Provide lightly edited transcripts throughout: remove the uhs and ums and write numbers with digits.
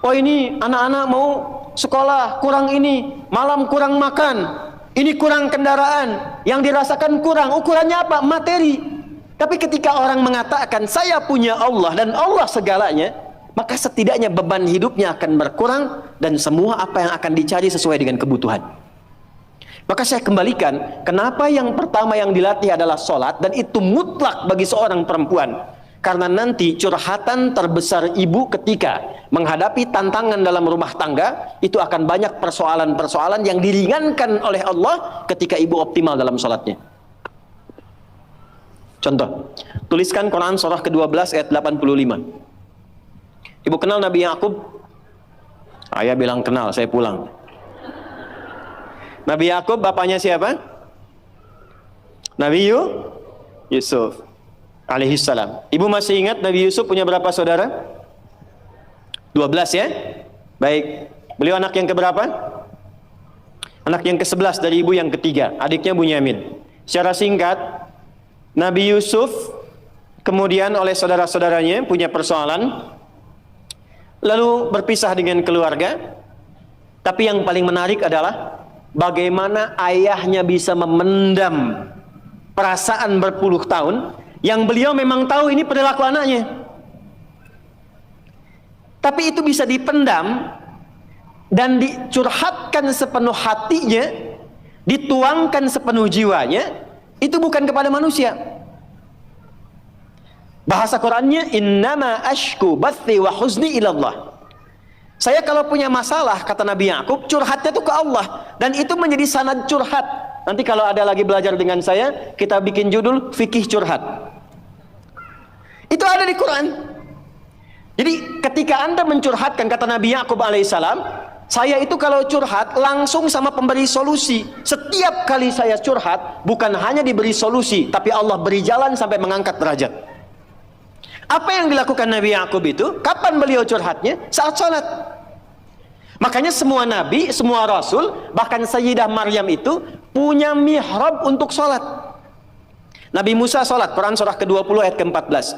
Oh ini anak-anak mau sekolah kurang ini, malam kurang makan, ini kurang kendaraan, yang dirasakan kurang. Ukurannya apa? Materi. Tapi ketika orang mengatakan saya punya Allah dan Allah segalanya, maka setidaknya beban hidupnya akan berkurang dan semua apa yang akan dicari sesuai dengan kebutuhan. Maka saya kembalikan, kenapa yang pertama yang dilatih adalah sholat, dan itu mutlak bagi seorang perempuan. Karena nanti curhatan terbesar ibu ketika menghadapi tantangan dalam rumah tangga, itu akan banyak persoalan-persoalan yang diringankan oleh Allah ketika ibu optimal dalam sholatnya. Contoh, tuliskan Quran surah ke-12 ayat 85. Ibu kenal Nabi Yakub? Ayah bilang kenal, saya pulang. Nabi Yakub bapaknya siapa? Nabi Yusuf alaihissalam. Ibu masih ingat Nabi Yusuf punya berapa saudara? 12 ya? Baik. Beliau anak yang keberapa? Anak yang ke-11 dari ibu yang ketiga. Adiknya Bunyamin. Secara singkat, Nabi Yusuf kemudian oleh saudara-saudaranya punya persoalan, lalu berpisah dengan keluarga. Tapi yang paling menarik adalah bagaimana ayahnya bisa memendam perasaan berpuluh tahun yang beliau memang tahu ini perilaku anaknya, tapi itu bisa dipendam dan dicurhatkan sepenuh hatinya, dituangkan sepenuh jiwanya. Itu bukan kepada manusia. Bahasa Qurannya, innama ashku bathi wa huzni ilallah. Saya kalau punya masalah, kata Nabi Yakub, curhatnya itu ke Allah, dan itu menjadi sanad curhat. Nanti kalau ada lagi belajar dengan saya, kita bikin judul fikih curhat. Itu ada di Quran. Jadi ketika Anda mencurhatkan, kata Nabi Yakub alaihissalam, saya itu kalau curhat langsung sama pemberi solusi. Setiap kali saya curhat, bukan hanya diberi solusi, tapi Allah beri jalan sampai mengangkat derajat. Apa yang dilakukan Nabi Yakub itu? Kapan beliau curhatnya? Saat sholat. Makanya semua nabi, semua rasul, bahkan Sayyidah Maryam itu punya mihrab untuk sholat. Nabi Musa sholat, Quran surah ke-20 ayat ke-14.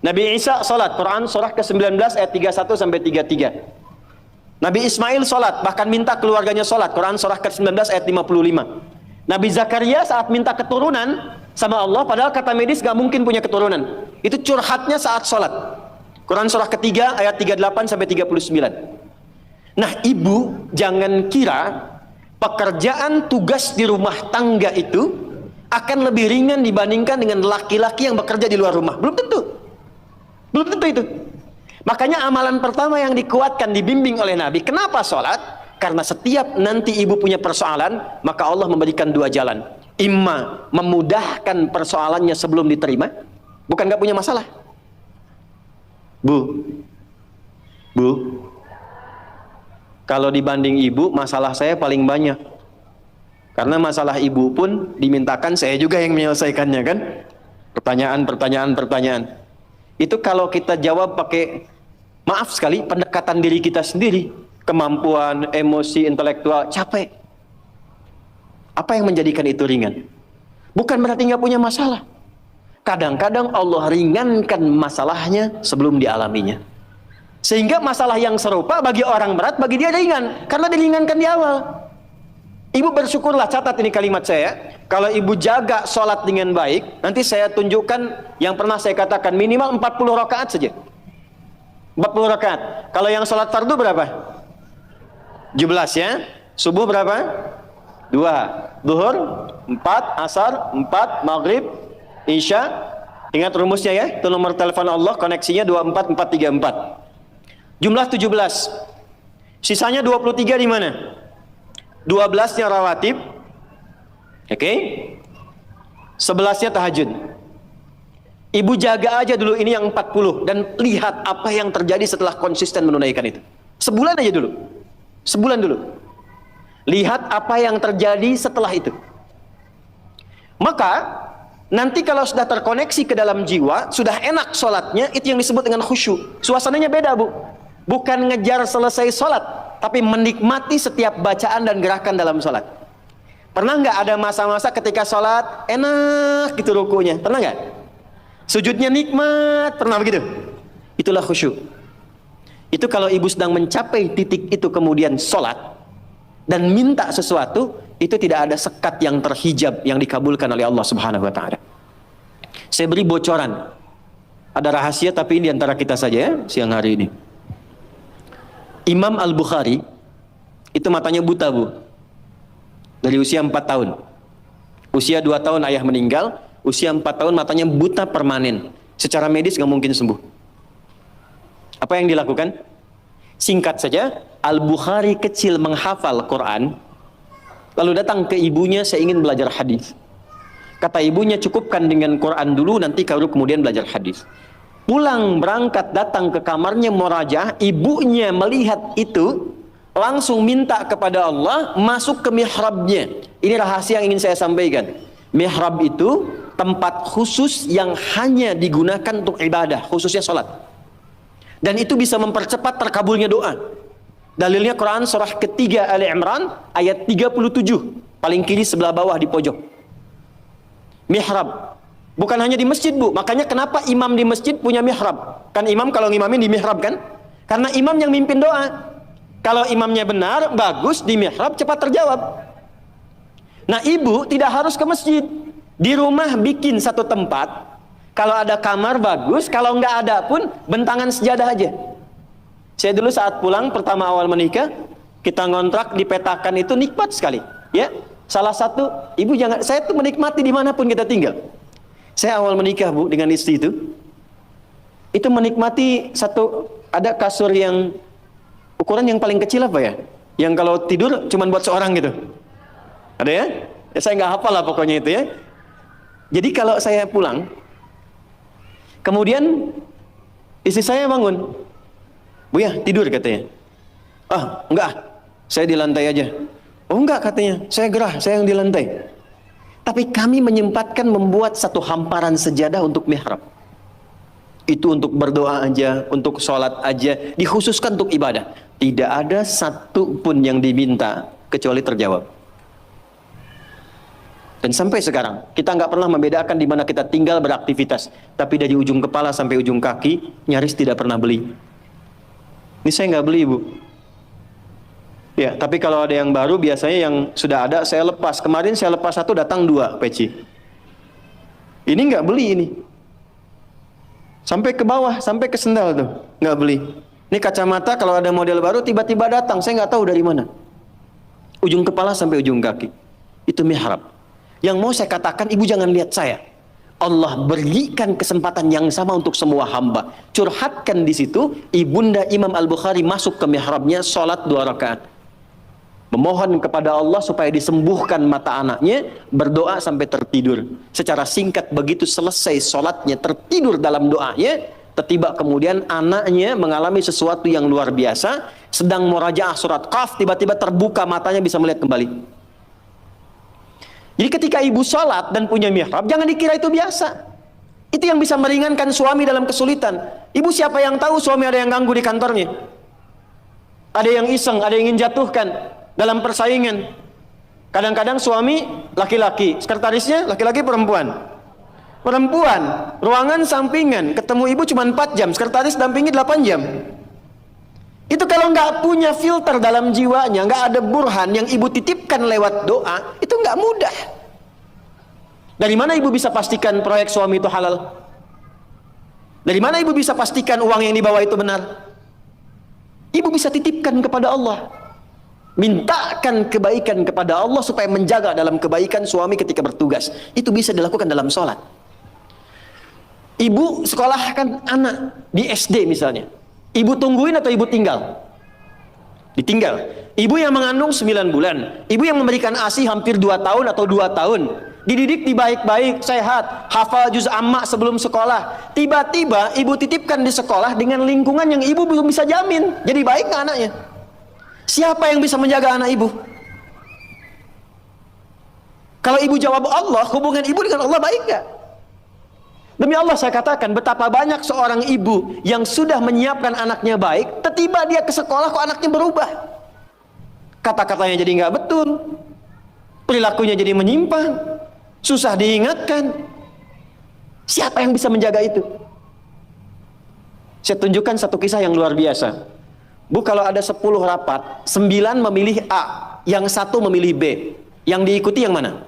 Nabi Isa sholat, Quran surah ke-19 ayat 31 sampai 33. Nabi Ismail sholat, bahkan minta keluarganya sholat, Quran surah ke-19 ayat 55. Nabi Zakaria saat minta keturunan sama Allah, padahal kata medis gak mungkin punya keturunan. Itu curhatnya saat sholat. Quran surah ketiga ayat 38 sampai 39. Nah, ibu jangan kira pekerjaan tugas di rumah tangga itu akan lebih ringan dibandingkan dengan laki-laki yang bekerja di luar rumah. Belum tentu. Belum tentu itu. Makanya amalan pertama yang dikuatkan, dibimbing oleh Nabi. Kenapa sholat? Karena setiap nanti ibu punya persoalan, maka Allah memberikan dua jalan. Imma memudahkan persoalannya sebelum diterima. Bukan gak punya masalah. Bu, kalau dibanding ibu, masalah saya paling banyak. Karena masalah ibu pun dimintakan saya juga yang menyelesaikannya kan. Pertanyaan. Itu kalau kita jawab pakai, maaf sekali, pendekatan diri kita sendiri. Kemampuan, emosi, intelektual, capek. Apa yang menjadikan itu ringan? Bukan berarti nggak punya masalah. Kadang-kadang Allah ringankan masalahnya sebelum dialaminya. Sehingga masalah yang serupa bagi orang berat, bagi dia ringan. Karena diringankan di awal. Ibu bersyukurlah, catat ini kalimat saya. Kalau ibu jaga sholat dengan baik, nanti saya tunjukkan yang pernah saya katakan, minimal 40 rakaat saja. 40 rakaat. Kalau yang sholat fardu berapa? 17 ya. Subuh berapa? 2. Zuhur 4, asar 4, maghrib, isya. Ingat rumusnya ya. Itu nomor telepon Allah, koneksinya 24434. Jumlah 17. Sisanya 23 di mana? 12-nya rawatib. Oke. 11-nya tahajud. Ibu jaga aja dulu ini yang 40 dan lihat apa yang terjadi setelah konsisten menunaikan itu. Sebulan aja dulu. Sebulan dulu. Lihat apa yang terjadi setelah itu. Maka nanti kalau sudah terkoneksi ke dalam jiwa, sudah enak sholatnya, itu yang disebut dengan khusyuk. Suasananya beda, Bu. Bukan ngejar selesai sholat, tapi menikmati setiap bacaan dan gerakan dalam sholat. Pernah nggak ada masa-masa ketika sholat enak gitu rukunya? Pernah nggak? Sujudnya nikmat, pernah begitu? Itulah khusyuk. Itu kalau ibu sedang mencapai titik itu kemudian sholat dan minta sesuatu, itu tidak ada sekat yang terhijab yang dikabulkan oleh Allah Subhanahu wa taala. Saya beri bocoran. Ada rahasia tapi ini antara kita saja ya siang hari ini. Imam Al-Bukhari itu matanya buta, Bu. Dari usia 4 tahun. Usia 2 tahun ayah meninggal, usia 4 tahun matanya buta permanen. Secara medis nggak mungkin sembuh. Apa yang dilakukan? Singkat saja, Al-Bukhari kecil menghafal Quran, lalu datang ke ibunya, saya ingin belajar hadis. Kata ibunya, cukupkan dengan Quran dulu, nanti baru kemudian belajar hadis. Pulang berangkat datang ke kamarnya murajaah, ibunya melihat itu, langsung minta kepada Allah, masuk ke mihrabnya. Ini rahasia yang ingin saya sampaikan. Mihrab itu tempat khusus yang hanya digunakan untuk ibadah, khususnya sholat. Dan itu bisa mempercepat terkabulnya doa. Dalilnya Quran surah ketiga Ali Imran ayat 37, paling kiri sebelah bawah di pojok. Mihrab. Bukan hanya di masjid, Bu. Makanya kenapa imam di masjid punya mihrab? Kan imam kalau ngimamin di mihrab kan? Karena imam yang mimpin doa. Kalau imamnya benar, bagus, di mihrab cepat terjawab. Nah, ibu tidak harus ke masjid. Di rumah bikin satu tempat. Kalau ada kamar bagus, kalau nggak ada pun bentangan sejadah aja. Saya dulu saat pulang pertama awal menikah, kita ngontrak dipetakan itu nikmat sekali. Ya, salah satu ibu jangan, saya tuh menikmati dimanapun kita tinggal. Saya awal menikah, Bu, dengan istri itu menikmati satu, ada kasur yang ukuran yang paling kecil apa ya? Yang kalau tidur cuma buat seorang gitu. Ada ya? Ya saya nggak hafal lah pokoknya itu ya. Jadi kalau saya pulang, kemudian istri saya bangun, Bu ya tidur katanya. Ah enggak, saya di lantai aja. Oh enggak katanya, saya gerah, saya yang di lantai. Tapi kami menyempatkan membuat satu hamparan sejadah untuk mihrab. Itu untuk berdoa aja, untuk sholat aja, dikhususkan untuk ibadah. Tidak ada satu pun yang diminta kecuali terjawab. Dan sampai sekarang kita nggak pernah membedakan di mana kita tinggal beraktivitas, tapi dari ujung kepala sampai ujung kaki nyaris tidak pernah beli. Ini saya nggak beli, Bu. Ya, tapi kalau ada yang baru biasanya yang sudah ada saya lepas. Kemarin saya lepas satu, datang 2 peci. Ini nggak beli ini. Sampai ke bawah, sampai ke sendal tuh nggak beli. Ini kacamata kalau ada model baru tiba-tiba datang, saya nggak tahu dari mana. Ujung kepala sampai ujung kaki. Itu mihrab. Yang mau saya katakan, ibu jangan lihat saya. Allah berikan kesempatan yang sama untuk semua hamba. Curhatkan di situ. Ibunda Imam Al-Bukhari masuk ke mihrabnya, sholat 2 rakaat. Memohon kepada Allah supaya disembuhkan mata anaknya, berdoa sampai tertidur. Secara singkat begitu selesai sholatnya, tertidur dalam doanya, tiba kemudian anaknya mengalami sesuatu yang luar biasa. Sedang murajaah surat Qaf, tiba-tiba terbuka matanya, bisa melihat kembali. Jadi ketika ibu sholat dan punya mihrab, jangan dikira itu biasa. Itu yang bisa meringankan suami dalam kesulitan. Ibu siapa yang tahu suami ada yang ganggu di kantornya? Ada yang iseng, ada yang ingin jatuhkan dalam persaingan. Kadang-kadang suami laki-laki, sekretarisnya laki-laki perempuan. Perempuan, ruangan sampingan, ketemu ibu cuma 4 jam, sekretaris dampingi 8 jam. Itu kalau nggak punya filter dalam jiwanya, nggak ada burhan yang ibu titipkan lewat doa, itu nggak mudah. Dari mana ibu bisa pastikan proyek suami itu halal? Dari mana ibu bisa pastikan uang yang dibawa itu benar? Ibu bisa titipkan kepada Allah. Mintakan kebaikan kepada Allah supaya menjaga dalam kebaikan suami ketika bertugas. Itu bisa dilakukan dalam sholat. Ibu sekolahkan anak di SD misalnya. Ibu tungguin atau ibu tinggal? Ditinggal. Ibu yang mengandung 9 bulan. Ibu yang memberikan ASI hampir 2 tahun atau 2 tahun. Dididik di baik-baik, sehat, hafal juz amma sebelum sekolah. Tiba-tiba ibu titipkan di sekolah dengan lingkungan yang ibu belum bisa jamin. Jadi baik nggak anaknya? Siapa yang bisa menjaga anak ibu? Kalau ibu jawab Allah, hubungan ibu dengan Allah baik nggak? Demi Allah saya katakan, betapa banyak seorang ibu yang sudah menyiapkan anaknya baik, tiba-tiba dia ke sekolah kok anaknya berubah. Kata-katanya jadi nggak betul, perilakunya jadi menyimpang, susah diingatkan. Siapa yang bisa menjaga itu? Saya tunjukkan satu kisah yang luar biasa. Bu, kalau ada 10 rapat, 9 memilih A, yang 1 memilih B. Yang diikuti yang mana?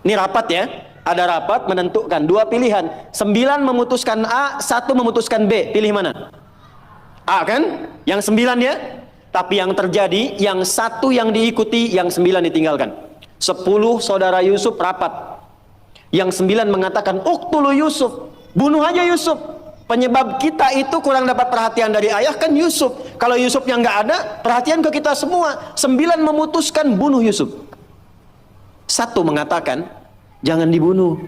Ini rapat ya. Ada rapat menentukan 2 pilihan. 9 memutuskan A, 1 memutuskan B. Pilih mana? A kan? Yang 9 ya. Tapi yang terjadi, yang 1 yang diikuti, yang 9 ditinggalkan. 10 saudara Yusuf rapat. Yang 9 mengatakan, uqtulu Yusuf. Bunuh aja Yusuf. Penyebab kita itu kurang dapat perhatian dari ayah kan Yusuf. Kalau Yusufnya nggak ada, perhatian ke kita semua. 9 memutuskan bunuh Yusuf. 1 mengatakan, jangan dibunuh.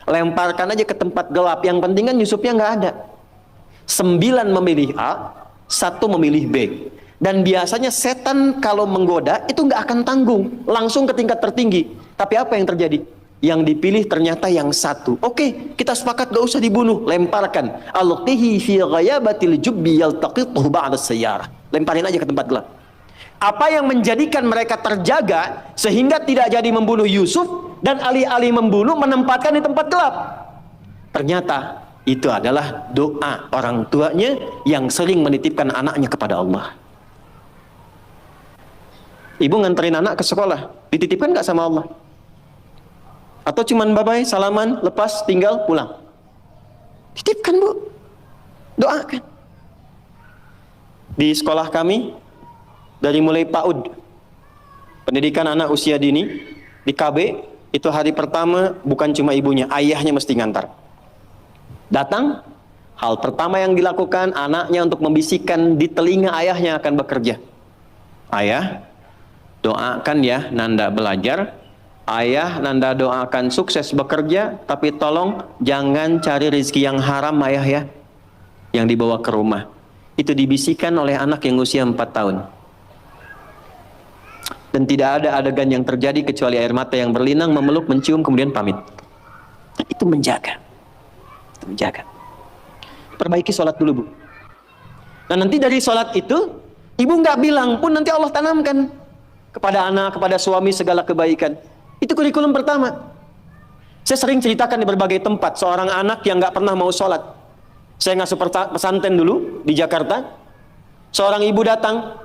Lemparkan aja ke tempat gelap. Yang penting kan Yusufnya nggak ada. 9 memilih A, 1 memilih B. Dan biasanya setan kalau menggoda itu nggak akan tanggung, langsung ke tingkat tertinggi. Tapi apa yang terjadi? Yang dipilih ternyata yang 1. Oke, kita sepakat gak usah dibunuh, lemparkan. Alqihi fi ghayabatil jubbi yaltaqituhu ba'da sayyarah. Lemparin aja ke tempat gelap. Apa yang menjadikan mereka terjaga sehingga tidak jadi membunuh Yusuf dan alih-alih membunuh menempatkan di tempat gelap? Ternyata itu adalah doa orang tuanya yang sering menitipkan anaknya kepada Allah. Ibu nganterin anak ke sekolah, dititipkan gak sama Allah? Atau cuman bye-bye, salaman, lepas, tinggal, pulang? Titipkan bu, doakan. Di sekolah kami, dari mulai PAUD, pendidikan anak usia dini, di KB, itu hari pertama bukan cuma ibunya, ayahnya mesti ngantar. Datang, hal pertama yang dilakukan anaknya untuk membisikkan di telinga ayahnya akan bekerja. Ayah, doakan ya Nanda belajar. Ayah, Nanda doakan sukses bekerja, tapi tolong jangan cari rezeki yang haram ayah ya, yang dibawa ke rumah. Itu dibisikkan oleh anak yang usia 4 tahun. Dan tidak ada adegan yang terjadi kecuali air mata yang berlinang, memeluk, mencium, kemudian pamit. Itu menjaga. Itu menjaga. Perbaiki sholat dulu bu. Nah nanti dari sholat itu, ibu nggak bilang pun nanti Allah tanamkan kepada anak, kepada suami segala kebaikan. Itu kurikulum pertama. Saya sering ceritakan di berbagai tempat, seorang anak yang nggak pernah mau sholat. Saya ngasuh pesantren dulu di Jakarta. Seorang ibu datang,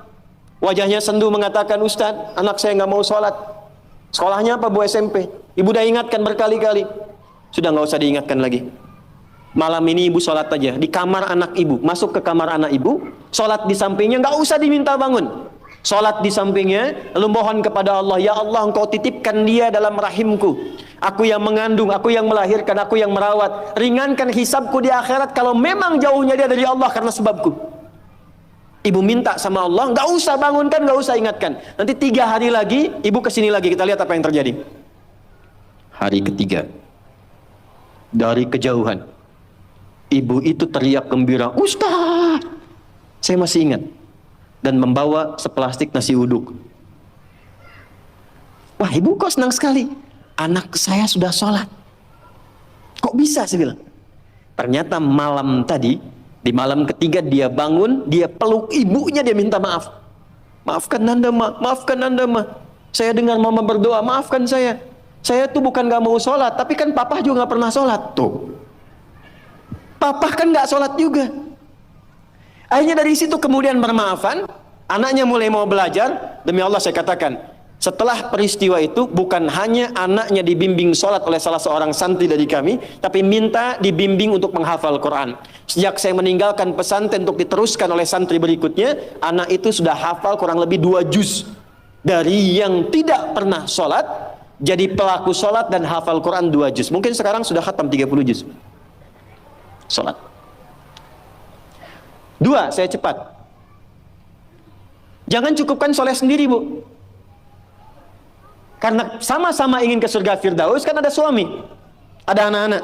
wajahnya sendu mengatakan, Ustadz, anak saya nggak mau sholat. Sekolahnya apa bu? SMP. Ibu udah ingatkan berkali-kali. Sudah nggak usah diingatkan lagi. Malam ini ibu sholat aja di kamar anak ibu. Masuk ke kamar anak ibu, sholat di sampingnya, nggak usah diminta bangun. Sholat di sampingnya, lalu mohon kepada Allah, ya Allah engkau titipkan dia dalam rahimku. Aku yang mengandung, aku yang melahirkan, aku yang merawat. Ringankan hisabku di akhirat kalau memang jauhnya dia dari Allah karena sebabku. Ibu minta sama Allah, nggak usah bangunkan, nggak usah ingatkan. Nanti 3 hari lagi, ibu kesini lagi, kita lihat apa yang terjadi. Hari ketiga, dari kejauhan, ibu itu teriak gembira, Ustaz, saya masih ingat. Dan membawa seplastik nasi uduk. Wah ibu kok senang sekali, anak saya sudah sholat. Kok bisa saya bilang. Ternyata malam tadi, di malam ketiga dia bangun, dia peluk ibunya, dia minta maaf. Maafkan Nanda ma, maafkan Nanda ma. Saya dengar mama berdoa, maafkan saya. Saya tuh bukan gak mau sholat, tapi kan papa juga gak pernah sholat. Tuh, papa kan gak sholat juga. Akhirnya dari situ kemudian bermaafan, anaknya mulai mau belajar. Demi Allah saya katakan, setelah peristiwa itu bukan hanya anaknya dibimbing sholat oleh salah seorang santri dari kami, tapi minta dibimbing untuk menghafal Quran. Sejak saya meninggalkan pesantren untuk diteruskan oleh santri berikutnya, anak itu sudah hafal kurang lebih 2 juz. Dari yang tidak pernah sholat, jadi pelaku sholat dan hafal Quran 2 juz. Mungkin sekarang sudah khatam 30 juz sholat. 2, saya cepat. Jangan cukupkan soleh sendiri bu. Karena sama-sama ingin ke surga Firdaus, kan ada suami, ada anak-anak.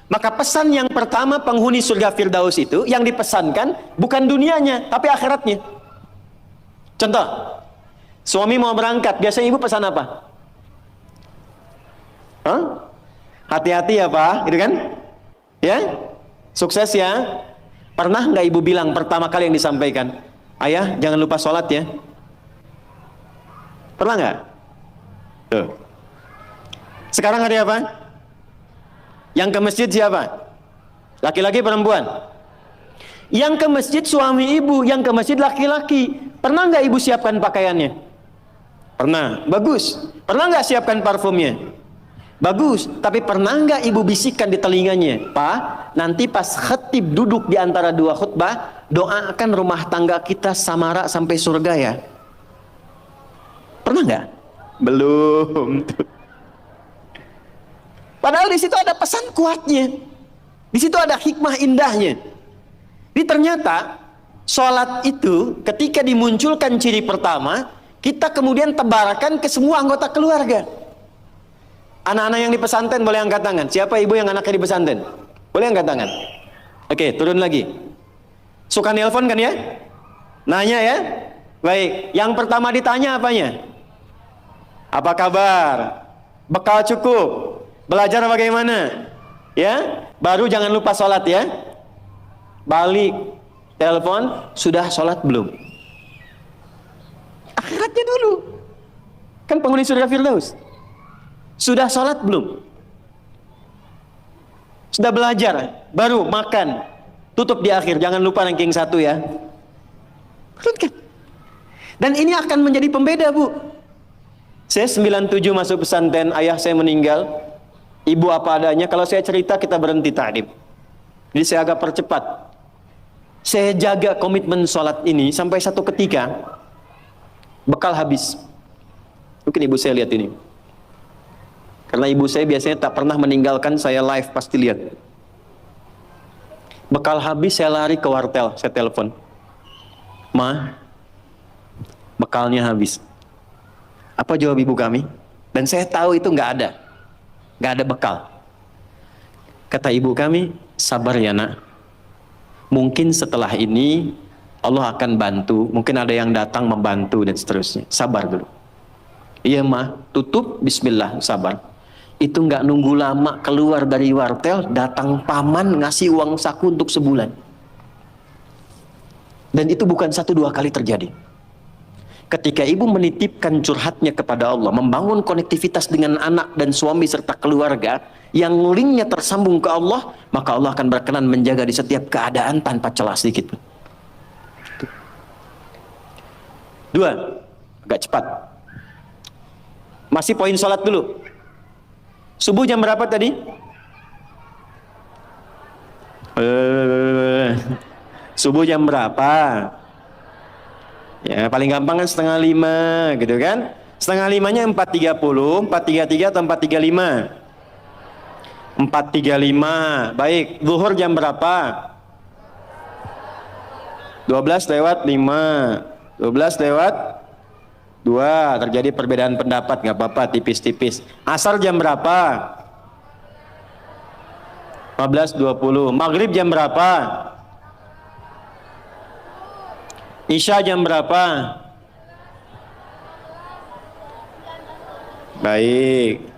Maka pesan yang pertama penghuni surga Firdaus itu, yang dipesankan bukan dunianya, tapi akhiratnya. Contoh, suami mau berangkat, biasanya ibu pesan apa? Hati-hati ya pak, gitu kan? Ya, sukses ya. Pernah nggak ibu bilang pertama kali yang disampaikan, ayah jangan lupa sholat ya? Pernah nggak? Tuh. Sekarang hari apa? Yang ke masjid siapa? Laki-laki perempuan? Yang ke masjid suami ibu, yang ke masjid laki-laki. Pernah nggak ibu siapkan pakaiannya? Pernah. Bagus. Pernah nggak siapkan parfumnya? Bagus. Tapi pernah nggak ibu bisikkan di telinganya, Pak, nanti pas khatib duduk di antara dua khutbah, doakan rumah tangga kita samara sampai surga ya? Pernah nggak? Belum. Padahal di situ ada pesan kuatnya. Di situ ada hikmah indahnya. Jadi ternyata sholat itu ketika dimunculkan ciri pertama, kita kemudian tebarkan ke semua anggota keluarga. Anak-anak yang di pesantren boleh angkat tangan. Siapa ibu yang anaknya di pesantren? Boleh angkat tangan. Oke, turun lagi. Suka nelpon kan ya? Nanya ya? Baik, yang pertama ditanya apanya? Apa kabar? Bekal cukup? Belajar bagaimana? Ya, baru jangan lupa sholat ya. Balik, telepon, sudah sholat belum? Akhiratnya dulu. Kan penghuni surga Firdaus. Sudah sholat belum? Sudah belajar, baru makan. Tutup di akhir, jangan lupa ranking 1 ya. Dan ini akan menjadi pembeda, Bu. Saya 97 masuk pesantren, ayah saya meninggal. Ibu apa adanya, kalau saya cerita kita berhenti ta'lim. Jadi saya agak percepat. Saya jaga komitmen sholat ini sampai satu ketika bekal habis. Mungkin ibu saya lihat ini. Karena ibu saya biasanya tak pernah meninggalkan saya live, pasti lihat. Bekal habis, saya lari ke wartel, saya telepon. Ma, bekalnya habis. Apa jawab ibu kami? Dan saya tahu itu nggak ada bekal. Kata ibu kami, sabar ya nak. Mungkin setelah ini Allah akan bantu, mungkin ada yang datang membantu dan seterusnya. Sabar dulu. Iya mah, tutup, bismillah, sabar. Itu nggak nunggu lama, keluar dari wartel, datang paman ngasih uang saku untuk sebulan. Dan itu bukan 1-2 kali terjadi. Ketika ibu menitipkan curhatnya kepada Allah, membangun konektivitas dengan anak dan suami serta keluarga, yang linknya tersambung ke Allah, maka Allah akan berkenan menjaga di setiap keadaan tanpa celah sedikit pun. 2, agak cepat. Masih poin sholat dulu. Subuh jam berapa tadi? Subuh jam berapa? Ya paling gampang kan 4:30 gitu kan. 4:30-nya 4:30, 4:33 atau 4:35? 4:35. Baik, zuhur jam berapa? 12:05. 12:02. Terjadi perbedaan pendapat, nggak apa-apa, tipis-tipis. Asar jam berapa? 15:20. Maghrib jam berapa? Isya jam berapa? Baik.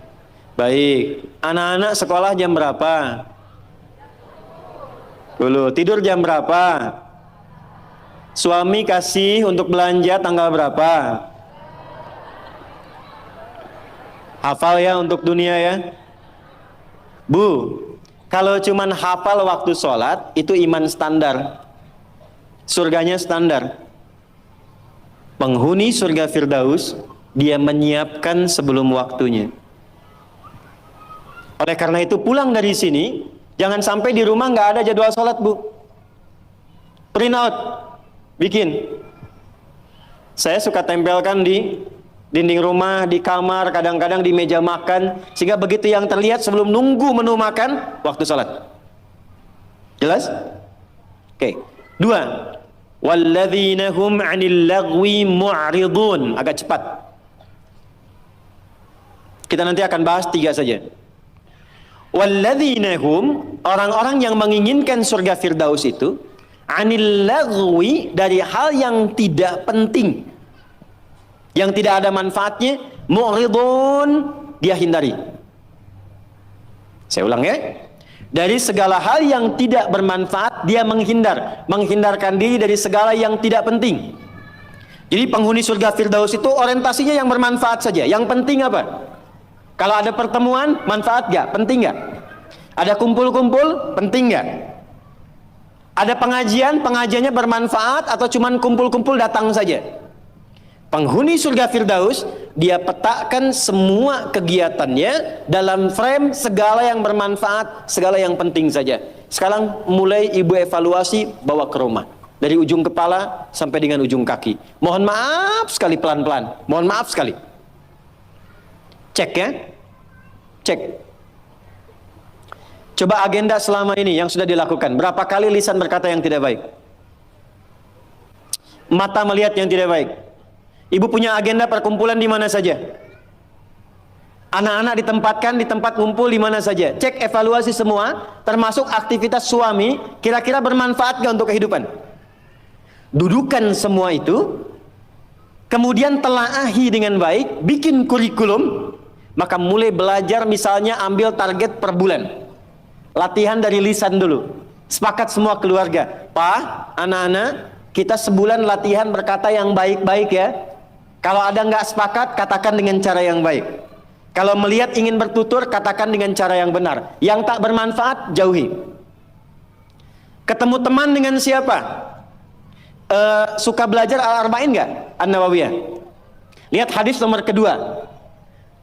Baik. Anak-anak sekolah jam berapa? Dulu. Tidur jam berapa? Suami kasih untuk belanja tanggal berapa? Hafal ya untuk dunia ya. Bu, kalau cuman hafal waktu sholat, itu iman standar. Surganya standar. Penghuni surga Firdaus, dia menyiapkan sebelum waktunya. Oleh karena itu pulang dari sini, jangan sampai di rumah nggak ada jadwal sholat, Bu. Print out, bikin. Saya suka tempelkan di dinding rumah, di kamar, kadang-kadang di meja makan, sehingga begitu yang terlihat sebelum nunggu menu makan, waktu sholat. Jelas? Oke. 2, walladzina hum 'anil lagwi mu'ridun. Agak cepat. Kita nanti akan bahas 3 saja. Walladzina hum, orang-orang yang menginginkan surga Firdaus itu, 'anil lagwi, dari hal yang tidak penting, yang tidak ada manfaatnya, mu'ridun, dia hindari. Saya ulang ya. Dari segala hal yang tidak bermanfaat, dia menghindarkan diri dari segala yang tidak penting. Jadi penghuni surga Firdaus itu orientasinya yang bermanfaat saja. Yang penting apa? Kalau ada pertemuan, manfaat gak? Penting gak? Ada kumpul-kumpul, penting gak? Ada pengajian, pengajiannya bermanfaat atau cuman kumpul-kumpul datang saja? Penghuni surga Firdaus, dia petakan semua kegiatannya dalam frame segala yang bermanfaat, segala yang penting saja. Sekarang mulai ibu evaluasi, bawa ke rumah. Dari ujung kepala sampai dengan ujung kaki. Mohon maaf sekali, pelan-pelan. Mohon maaf sekali. Cek ya. Cek. Coba agenda selama ini yang sudah dilakukan. Berapa kali lisan berkata yang tidak baik? Mata melihat yang tidak baik. Ibu punya agenda perkumpulan di mana saja? Anak-anak ditempatkan di tempat ngumpul di mana saja? Cek evaluasi semua, termasuk aktivitas suami, kira-kira bermanfaat gak untuk kehidupan? Dudukan semua itu, kemudian telaahi dengan baik, bikin kurikulum, maka mulai belajar, misalnya ambil target per bulan. Latihan dari lisan dulu. Sepakat semua keluarga. Pak, anak-anak, kita sebulan latihan berkata yang baik-baik ya. Kalau ada nggak sepakat, katakan dengan cara yang baik. Kalau melihat ingin bertutur, katakan dengan cara yang benar. Yang tak bermanfaat, jauhi. Ketemu teman dengan siapa? Suka belajar Al-Arba'in nggak? An-Nawawiyah. Lihat hadis nomor kedua.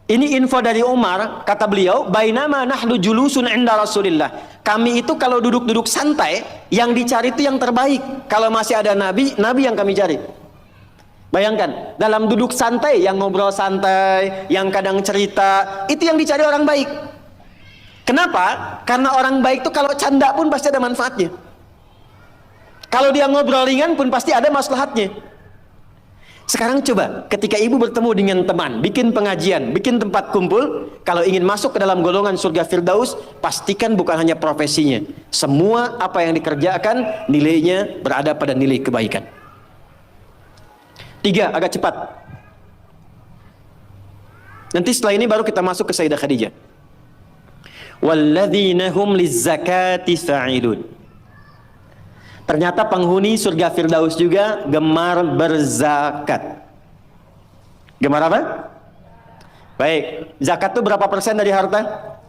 Ini info dari Umar, kata beliau, bainama nahnu julusun inda Rasulillah. Kami itu kalau duduk-duduk santai, yang dicari itu yang terbaik. Kalau masih ada nabi, nabi yang kami cari. Bayangkan, dalam duduk santai, yang ngobrol santai, yang kadang cerita, itu yang dicari orang baik. Kenapa? Karena orang baik itu kalau canda pun pasti ada manfaatnya. Kalau dia ngobrol ringan pun pasti ada maslahatnya. Sekarang coba, ketika ibu bertemu dengan teman, bikin pengajian, bikin tempat kumpul, kalau ingin masuk ke dalam golongan surga Firdaus, pastikan bukan hanya profesinya. Semua apa yang dikerjakan, nilainya berada pada nilai kebaikan. 3, agak cepat. Nanti setelah ini baru kita masuk ke Sayyidah Khadijah. Walladzina hum lizzakati fa'ilun. Ternyata penghuni surga Firdaus juga gemar berzakat. Gemar apa? Baik, zakat itu berapa persen dari harta?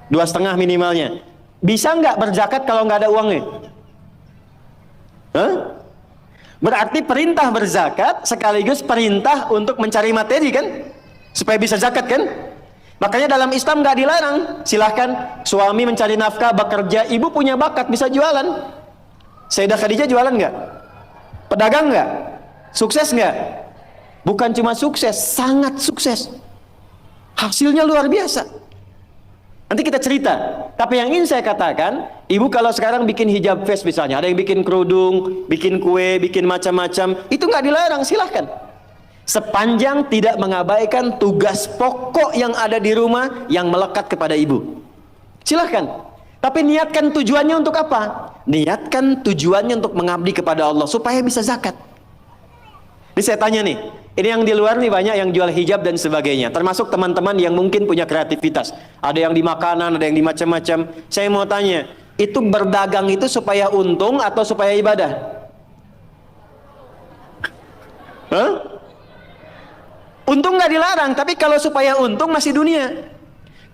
2,5 minimalnya. Bisa nggak berzakat kalau nggak ada uangnya? Hah? Berarti perintah berzakat sekaligus perintah untuk mencari materi kan? Supaya bisa zakat kan? Makanya dalam Islam nggak dilarang. Silahkan suami mencari nafkah, bekerja, ibu punya bakat bisa jualan. Sayyidah Khadijah jualan nggak? Pedagang nggak? Sukses nggak? Bukan cuma sukses, sangat sukses. Hasilnya luar biasa. Nanti kita cerita. Tapi yang ingin saya katakan, ibu kalau sekarang bikin hijab face misalnya, ada yang bikin kerudung, bikin kue, bikin macam-macam, itu nggak dilarang, silahkan. Sepanjang tidak mengabaikan tugas pokok yang ada di rumah yang melekat kepada ibu. Silahkan. Tapi niatkan tujuannya untuk apa? Niatkan tujuannya untuk mengabdi kepada Allah, supaya bisa zakat. Ini saya tanya nih, ini yang di luar nih banyak yang jual hijab dan sebagainya, termasuk teman-teman yang mungkin punya kreativitas. Ada yang di makanan, ada yang di macam-macam. Saya mau tanya, itu berdagang itu supaya untung atau supaya ibadah? Hah? Untung nggak dilarang, tapi kalau supaya untung masih dunia.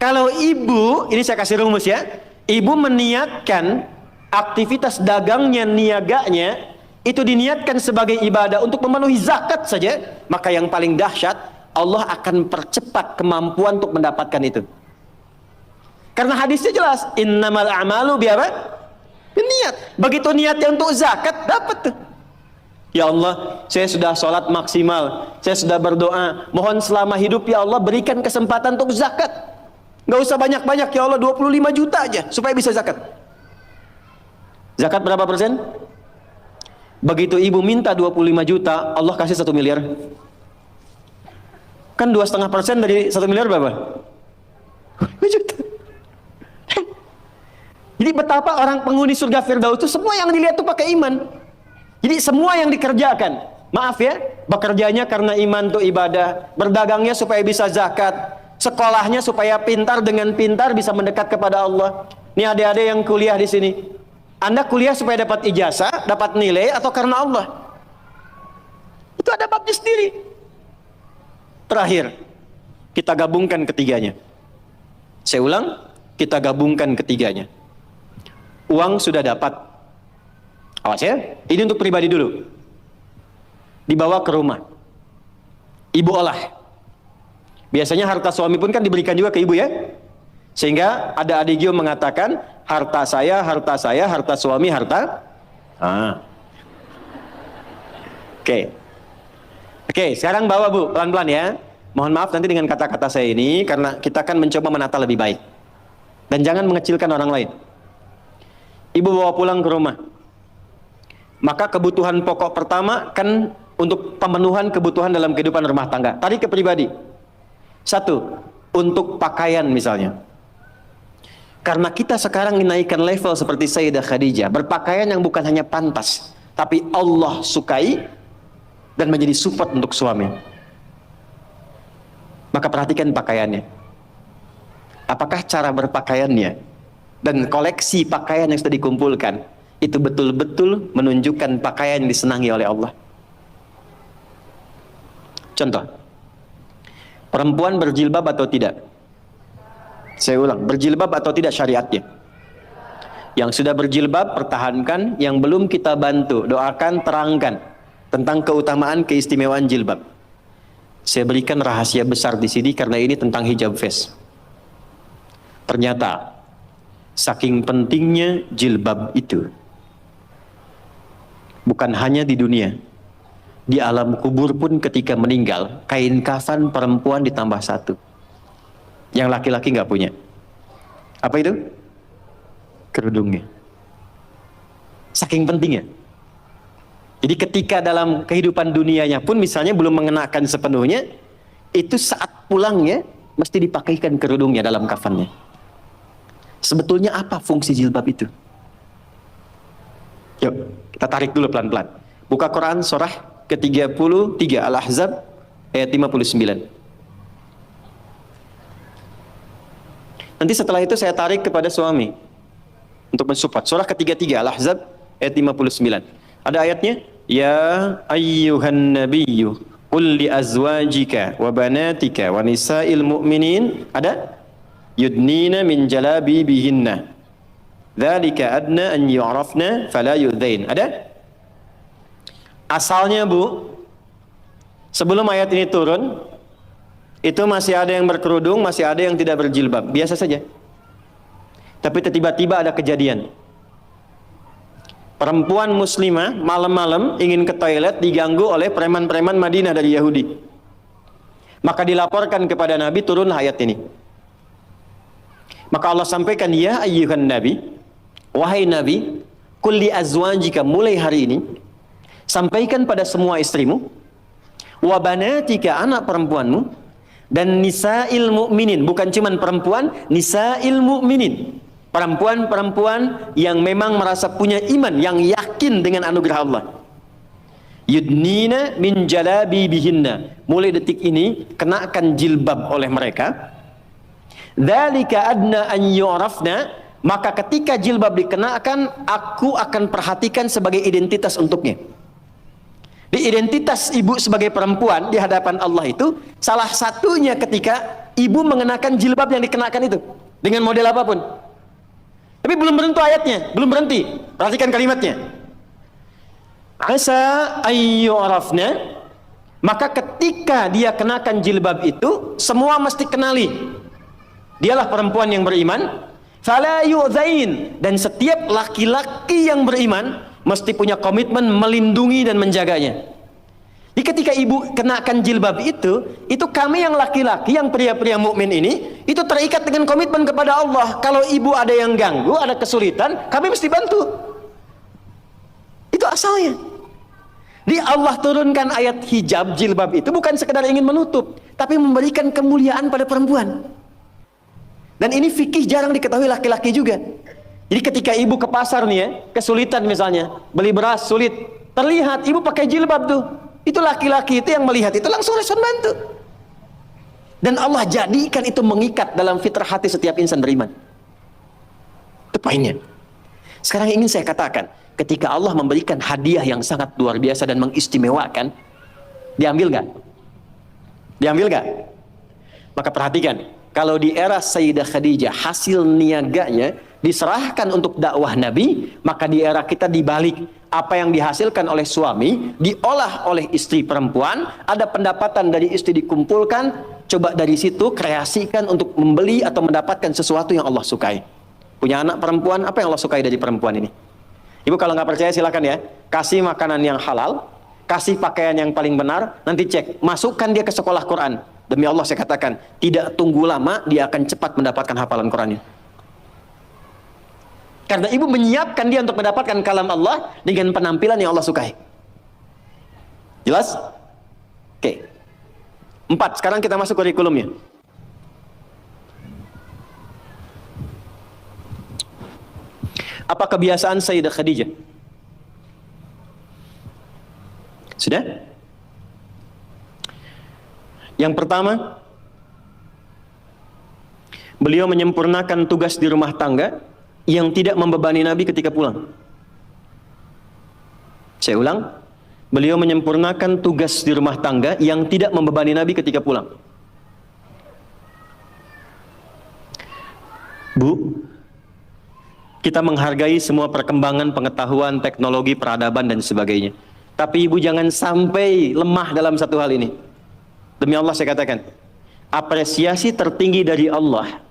Kalau ibu, ini saya kasih rumus ya, ibu meniatkan aktivitas dagangnya, niaganya, itu diniatkan sebagai ibadah untuk memenuhi zakat saja, maka yang paling dahsyat, Allah akan percepat kemampuan untuk mendapatkan itu. Karena hadisnya jelas, innamal a'malu biapa? Niat. Begitu niatnya untuk zakat, dapat tuh. Ya Allah, saya sudah sholat maksimal, saya sudah berdoa, mohon selama hidup ya Allah berikan kesempatan untuk zakat. Gak usah banyak-banyak, ya Allah 25 juta aja supaya bisa zakat. Zakat berapa persen? Begitu ibu minta 25 juta, Allah kasih 1 miliar. Kan 2,5% dari 1 miliar berapa? 2 juta. Jadi betapa orang penghuni surga Firdaus itu semua yang dilihat tuh pakai iman. Jadi semua yang dikerjakan, maaf ya, bekerjanya karena iman tuh ibadah, berdagangnya supaya bisa zakat, sekolahnya supaya pintar, dengan pintar bisa mendekat kepada Allah. Ini adik-adik yang kuliah di sini. Anda kuliah supaya dapat ijazah, dapat nilai, atau karena Allah? Itu ada babnya sendiri. Terakhir, kita gabungkan ketiganya. Saya ulang, kita gabungkan ketiganya. Uang sudah dapat, Awas ya, ini untuk pribadi dulu. Dibawa ke rumah, ibu olah. Biasanya harta suami pun kan diberikan juga ke ibu ya. Sehingga ada adik mengatakan, harta saya, harta suami, harta. Oke, sekarang bawa bu, pelan-pelan ya. Mohon maaf nanti dengan kata-kata saya ini, karena kita akan mencoba menata lebih baik. Dan jangan mengecilkan orang lain. Ibu bawa pulang ke rumah. Maka kebutuhan pokok pertama kan untuk pemenuhan kebutuhan dalam kehidupan rumah tangga. Tarik ke pribadi. 1, untuk pakaian misalnya. Karena kita sekarang menaikkan level seperti Sayyidah Khadijah, berpakaian yang bukan hanya pantas, tapi Allah sukai dan menjadi support untuk suami. Maka perhatikan pakaiannya. Apakah cara berpakaiannya dan koleksi pakaian yang sudah dikumpulkan itu betul-betul menunjukkan pakaian yang disenangi oleh Allah? Contoh, perempuan berjilbab atau tidak? Saya ulang, berjilbab atau tidak syariatnya? Yang sudah berjilbab, pertahankan. Yang belum kita bantu, doakan, terangkan tentang keutamaan, keistimewaan jilbab. Saya berikan rahasia besar di sini karena ini tentang hijab face. Ternyata, saking pentingnya jilbab itu, bukan hanya di dunia, di alam kubur pun ketika meninggal, kain kafan perempuan ditambah 1. Yang laki-laki nggak punya. Apa itu? Kerudungnya. Saking pentingnya. Jadi ketika dalam kehidupan dunianya pun misalnya belum mengenakan sepenuhnya, itu saat pulangnya mesti dipakaikan kerudungnya dalam kafannya. Sebetulnya apa fungsi jilbab itu? Yuk, kita tarik dulu pelan-pelan. Buka Quran surah ke-33 Al-Ahzab ayat 59. Nanti setelah itu saya tarik kepada suami untuk mensupport. Surah ke-33 Al-Ahzab ayat 59. Ada ayatnya, ya ayyuhan nabiyyu qul li azwajika wa banatika wa nisa'il mu'minin, ada yudnina min jalabibihinna dzalika adna an yu'rafna fala yu'dzain. Ada? Asalnya bu, sebelum ayat ini turun, itu masih ada yang berkerudung, masih ada yang tidak berjilbab, biasa saja. Tapi tiba-tiba ada kejadian. Perempuan muslimah malam-malam ingin ke toilet, diganggu oleh preman-preman Madinah dari Yahudi. Maka dilaporkan kepada Nabi, turunlah ayat ini. Maka Allah sampaikan, ya ayyuhan nabi, wahai Nabi, kulli azwajika, mulai hari ini sampaikan pada semua istrimu, wa banatika, anak perempuanmu, dan nisa'il mu'minin, bukan cuman perempuan, nisa'il mu'minin, perempuan-perempuan yang memang merasa punya iman, yang yakin dengan anugerah Allah. Yudnina min jalabibihinna, mulai detik ini kenakan jilbab oleh mereka. Dzalika adna an yu'rafna, maka ketika jilbab dikenakan, aku akan perhatikan sebagai identitas untuknya. Di identitas ibu sebagai perempuan di hadapan Allah itu, salah satunya ketika ibu mengenakan jilbab yang dikenakan itu dengan model apapun. Tapi belum berhenti ayatnya, belum berhenti. Perhatikan kalimatnya. Asa ayyurafna, maka ketika dia kenakan jilbab itu, semua mesti kenali dialah perempuan yang beriman. Fala yu'dzain, dan setiap laki-laki yang beriman mesti punya komitmen melindungi dan menjaganya. Jadi ketika ibu kenakan jilbab itu kami yang laki-laki, yang pria-pria mukmin ini, itu terikat dengan komitmen kepada Allah. Kalau ibu ada yang ganggu, ada kesulitan, kami mesti bantu. Itu asalnya. Di Allah turunkan ayat hijab, jilbab itu bukan sekedar ingin menutup, tapi memberikan kemuliaan pada perempuan. Dan ini fikih jarang diketahui laki-laki juga. Jadi ketika ibu ke pasar nih ya, kesulitan misalnya, beli beras sulit, terlihat ibu pakai jilbab tuh, itu laki-laki itu yang melihat itu langsung respon bantu. Dan Allah jadikan itu mengikat dalam fitrah hati setiap insan beriman. Itu poinnya. Sekarang ingin saya katakan, ketika Allah memberikan hadiah yang sangat luar biasa dan mengistimewakan, diambil nggak? Diambil nggak? Maka perhatikan, kalau di era Sayyidah Khadijah hasil niaganya diserahkan untuk dakwah Nabi, maka di era kita dibalik. Apa yang dihasilkan oleh suami diolah oleh istri perempuan, ada pendapatan dari istri dikumpulkan, coba dari situ kreasikan untuk membeli atau mendapatkan sesuatu yang Allah sukai. Punya anak perempuan, apa yang Allah sukai dari perempuan ini? Ibu kalau nggak percaya silakan ya, kasih makanan yang halal, kasih pakaian yang paling benar, nanti cek, masukkan dia ke sekolah Quran. Demi Allah saya katakan, tidak tunggu lama dia akan cepat mendapatkan hafalan Qurannya. Karena ibu menyiapkan dia untuk mendapatkan kalam Allah dengan penampilan yang Allah sukai. Jelas? Oke. 4, sekarang kita masuk kurikulumnya. Apa kebiasaan Sayyidah Khadijah? Sudah? Yang pertama, beliau menyempurnakan tugas di rumah tangga yang tidak membebani Nabi ketika pulang. Saya ulang, beliau menyempurnakan tugas di rumah tangga yang tidak membebani Nabi ketika pulang. Bu, kita menghargai semua perkembangan pengetahuan, teknologi, peradaban, dan sebagainya. Tapi ibu jangan sampai lemah dalam satu hal ini. Demi Allah saya katakan, apresiasi tertinggi dari Allah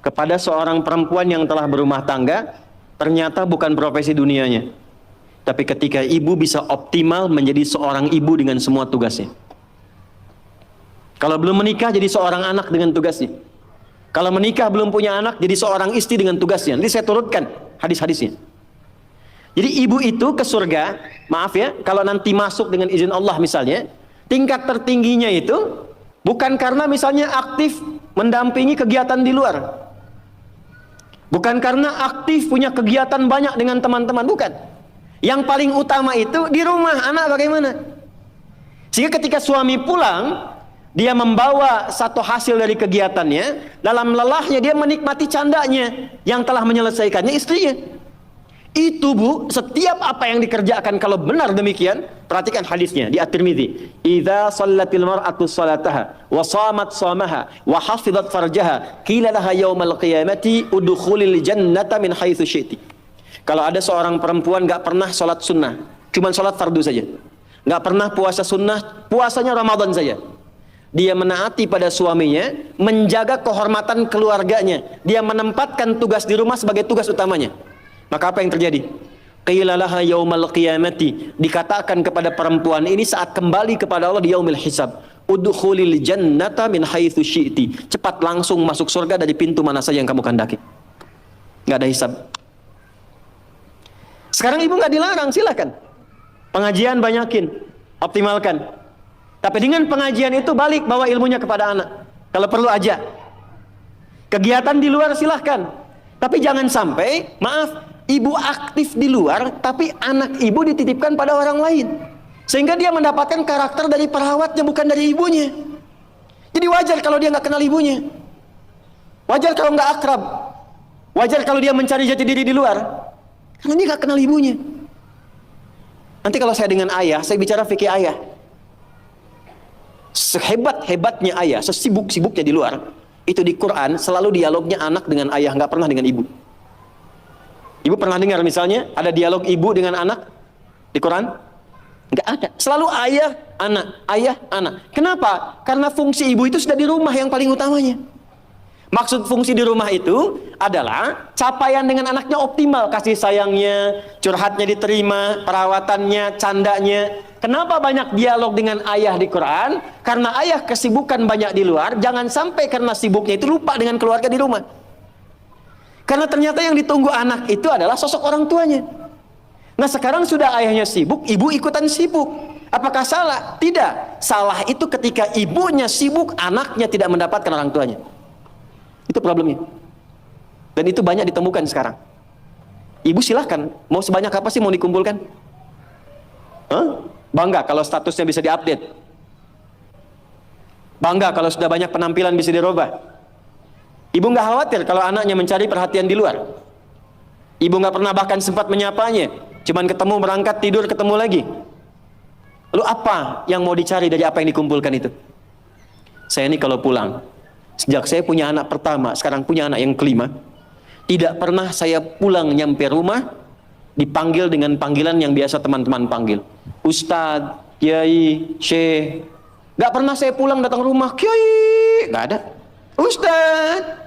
kepada seorang perempuan yang telah berumah tangga, ternyata bukan profesi dunianya. Tapi ketika ibu bisa optimal menjadi seorang ibu dengan semua tugasnya. Kalau belum menikah jadi seorang anak dengan tugasnya. Kalau menikah belum punya anak jadi seorang istri dengan tugasnya. Nanti saya turutkan hadis-hadisnya. Jadi ibu itu ke surga, maaf ya, kalau nanti masuk dengan izin Allah misalnya, tingkat tertingginya itu bukan karena misalnya aktif mendampingi kegiatan di luar. Bukan karena aktif punya kegiatan banyak dengan teman-teman, bukan. Yang paling utama itu di rumah, anak bagaimana? Sehingga ketika suami pulang, dia membawa satu hasil dari kegiatannya, dalam lelahnya dia menikmati candanya yang telah menyelesaikannya istrinya. Itu bu, setiap apa yang dikerjakan kalau benar demikian, perhatikan hadisnya di At-Tirmidzi. Idza shallatil mar'atu shalataha wa shamat shamaha wa hafizat farjaha qila laha yaumal qiyamati udkhulil jannata min haitsu syi'ti. Kalau ada seorang perempuan enggak pernah salat sunnah, cuma salat fardu saja. Enggak pernah puasa sunnah, puasanya Ramadan saja. Dia menaati pada suaminya, menjaga kehormatan keluarganya. Dia menempatkan tugas di rumah sebagai tugas utamanya. Maka apa yang terjadi? Qila laha yaumal qiyamati, dikatakan kepada perempuan ini saat kembali kepada Allah di yaumil hisab, udkhulil jannata min haitsu syi'ti. Cepat langsung masuk surga dari pintu mana saja yang kamu kehendaki. Enggak ada hisab. Sekarang ibu enggak dilarang, silakan. Pengajian banyakin, optimalkan. Tapi dengan pengajian itu balik bawa ilmunya kepada anak. Kalau perlu aja. Kegiatan di luar silahkan. Tapi jangan sampai, maaf, ibu aktif di luar, tapi anak ibu dititipkan pada orang lain. Sehingga dia mendapatkan karakter dari perawatnya, bukan dari ibunya. Jadi wajar kalau dia nggak kenal ibunya. Wajar kalau nggak akrab. Wajar kalau dia mencari jati diri di luar. Karena dia nggak kenal ibunya. Nanti kalau saya dengan ayah, saya bicara fikih ayah. Sehebat-hebatnya ayah, sesibuk-sibuknya di luar, itu di Quran selalu dialognya anak dengan ayah, nggak pernah dengan ibu. Ibu pernah dengar misalnya ada dialog ibu dengan anak di Quran? Nggak ada. Selalu ayah, anak. Kenapa? Karena fungsi ibu itu sudah di rumah yang paling utamanya. Maksud fungsi di rumah itu adalah capaian dengan anaknya optimal, kasih sayangnya, curhatnya diterima, perawatannya, candanya. Kenapa banyak dialog dengan ayah di Quran? Karena ayah kesibukan banyak di luar, jangan sampai karena sibuknya itu lupa dengan keluarga di rumah. Karena ternyata yang ditunggu anak itu adalah sosok orang tuanya. Nah sekarang sudah ayahnya sibuk, ibu ikutan sibuk. Apakah salah? Tidak. Salah itu ketika ibunya sibuk, anaknya tidak mendapatkan orang tuanya. Itu problemnya. Dan itu banyak ditemukan sekarang. Ibu silahkan, mau sebanyak apa sih mau dikumpulkan? Bangga kalau statusnya bisa diupdate. Bangga kalau sudah banyak penampilan bisa dirubah. Ibu nggak khawatir kalau anaknya mencari perhatian di luar. Ibu nggak pernah bahkan sempat menyapanya. Cuman ketemu, berangkat, tidur, ketemu lagi. Lalu apa yang mau dicari dari apa yang dikumpulkan itu? Saya ini kalau pulang, sejak saya punya anak pertama, sekarang punya anak yang kelima, Tidak pernah saya pulang nyampe rumah dipanggil dengan panggilan yang biasa teman-teman panggil. Ustadz, Kiai, Syekh. Gak pernah saya pulang datang rumah, Kiai. Gak ada. Ustadz.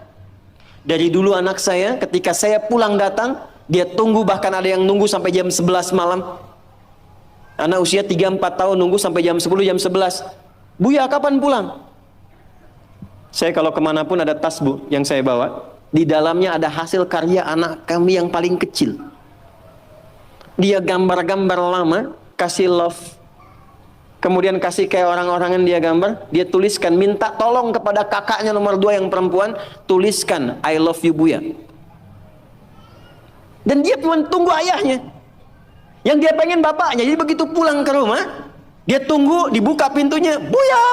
Dari dulu anak saya ketika saya pulang datang, dia tunggu, bahkan ada yang nunggu sampai jam 11 malam. Anak usia 3-4 tahun nunggu sampai jam 10, jam 11. Buya kapan pulang? Saya kalau kemana pun ada tas bu yang saya bawa. Di dalamnya ada hasil karya anak kami yang paling kecil. Dia gambar-gambar lama, kasih love. Kemudian kasih kayak orang-orang yang dia gambar. Dia tuliskan, minta tolong kepada kakaknya nomor 2 yang perempuan. Tuliskan, I love you Buya. Dan dia cuma tunggu ayahnya. Yang dia pengen bapaknya. Jadi begitu pulang ke rumah, dia tunggu, dibuka pintunya, Buya.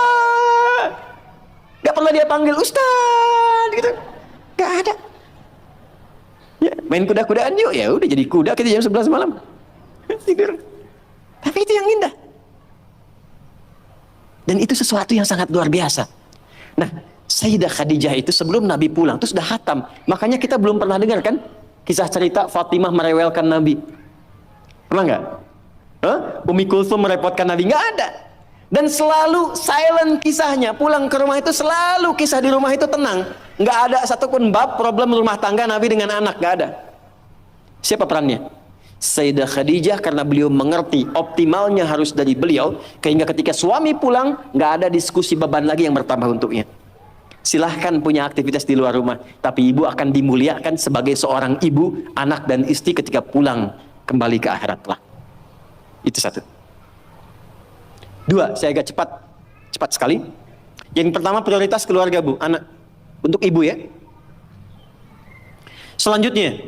Gak pernah dia panggil Ustaz gitu. Gak ada. Ya, main kuda-kudaan yuk, ya udah jadi kuda kita jam 11 malam. Tidur. Tapi itu yang indah. Dan itu sesuatu yang sangat luar biasa. Nah, Sayyidah Khadijah itu sebelum Nabi pulang itu sudah hatam. Makanya kita belum pernah dengar kan kisah cerita Fatimah merewelkan Nabi. Pernah nggak? Umi Kulsum merepotkan Nabi? Nggak ada. Dan selalu silent kisahnya. Pulang ke rumah itu selalu kisah di rumah itu tenang. Nggak ada satupun bab problem rumah tangga Nabi dengan anak. Nggak ada. Siapa perannya? Sayyidah Khadijah, karena beliau mengerti optimalnya harus dari beliau. Sehingga ketika suami pulang, nggak ada diskusi beban lagi yang bertambah untuknya. Silahkan punya aktivitas di luar rumah. Tapi ibu akan dimuliakan sebagai seorang ibu, anak dan istri ketika pulang kembali ke akhirat kelak. Itu satu. 2, saya agak cepat sekali. Yang pertama prioritas keluarga bu, anak, untuk ibu ya. Selanjutnya,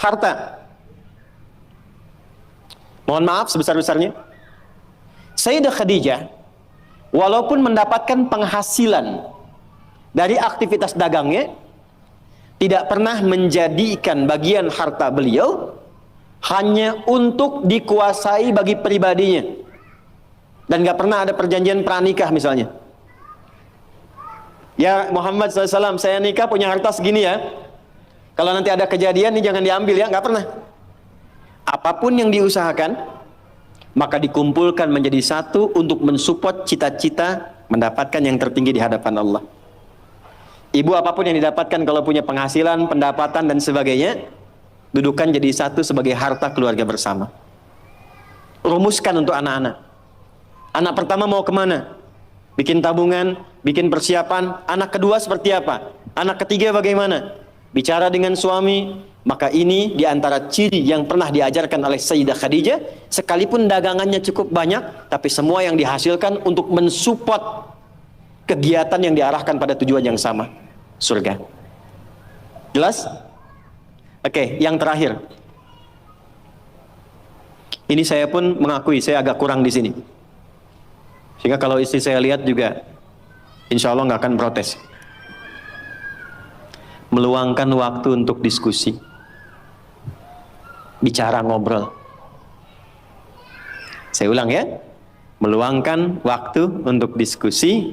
harta. Mohon maaf sebesar-besarnya. Sayyidah Khadijah, walaupun mendapatkan penghasilan dari aktivitas dagangnya, tidak pernah menjadikan bagian harta beliau hanya untuk dikuasai bagi pribadinya. Dan gak pernah ada perjanjian pranikah misalnya. Ya Muhammad SAW, saya nikah punya harta segini ya. Kalau nanti ada kejadian ini jangan diambil ya, gak pernah. Apapun yang diusahakan, maka dikumpulkan menjadi satu untuk mensupport cita-cita mendapatkan yang tertinggi di hadapan Allah. Ibu apapun yang didapatkan kalau punya penghasilan, pendapatan dan sebagainya, dudukan jadi satu sebagai harta keluarga bersama. Rumuskan untuk anak-anak. Anak pertama mau kemana? Bikin tabungan, bikin persiapan. Anak kedua seperti apa? Anak ketiga bagaimana? Bicara dengan suami. Maka ini diantara ciri yang pernah diajarkan oleh Sayyidah Khadijah. Sekalipun dagangannya cukup banyak, tapi semua yang dihasilkan untuk mensupport kegiatan yang diarahkan pada tujuan yang sama, surga. Jelas? Oke, yang terakhir. Ini saya pun mengakui saya agak kurang di sini. Sehingga kalau istri saya lihat juga, insya Allah nggak akan protes. Meluangkan waktu untuk diskusi, bicara, ngobrol. Saya ulang ya, meluangkan waktu untuk diskusi,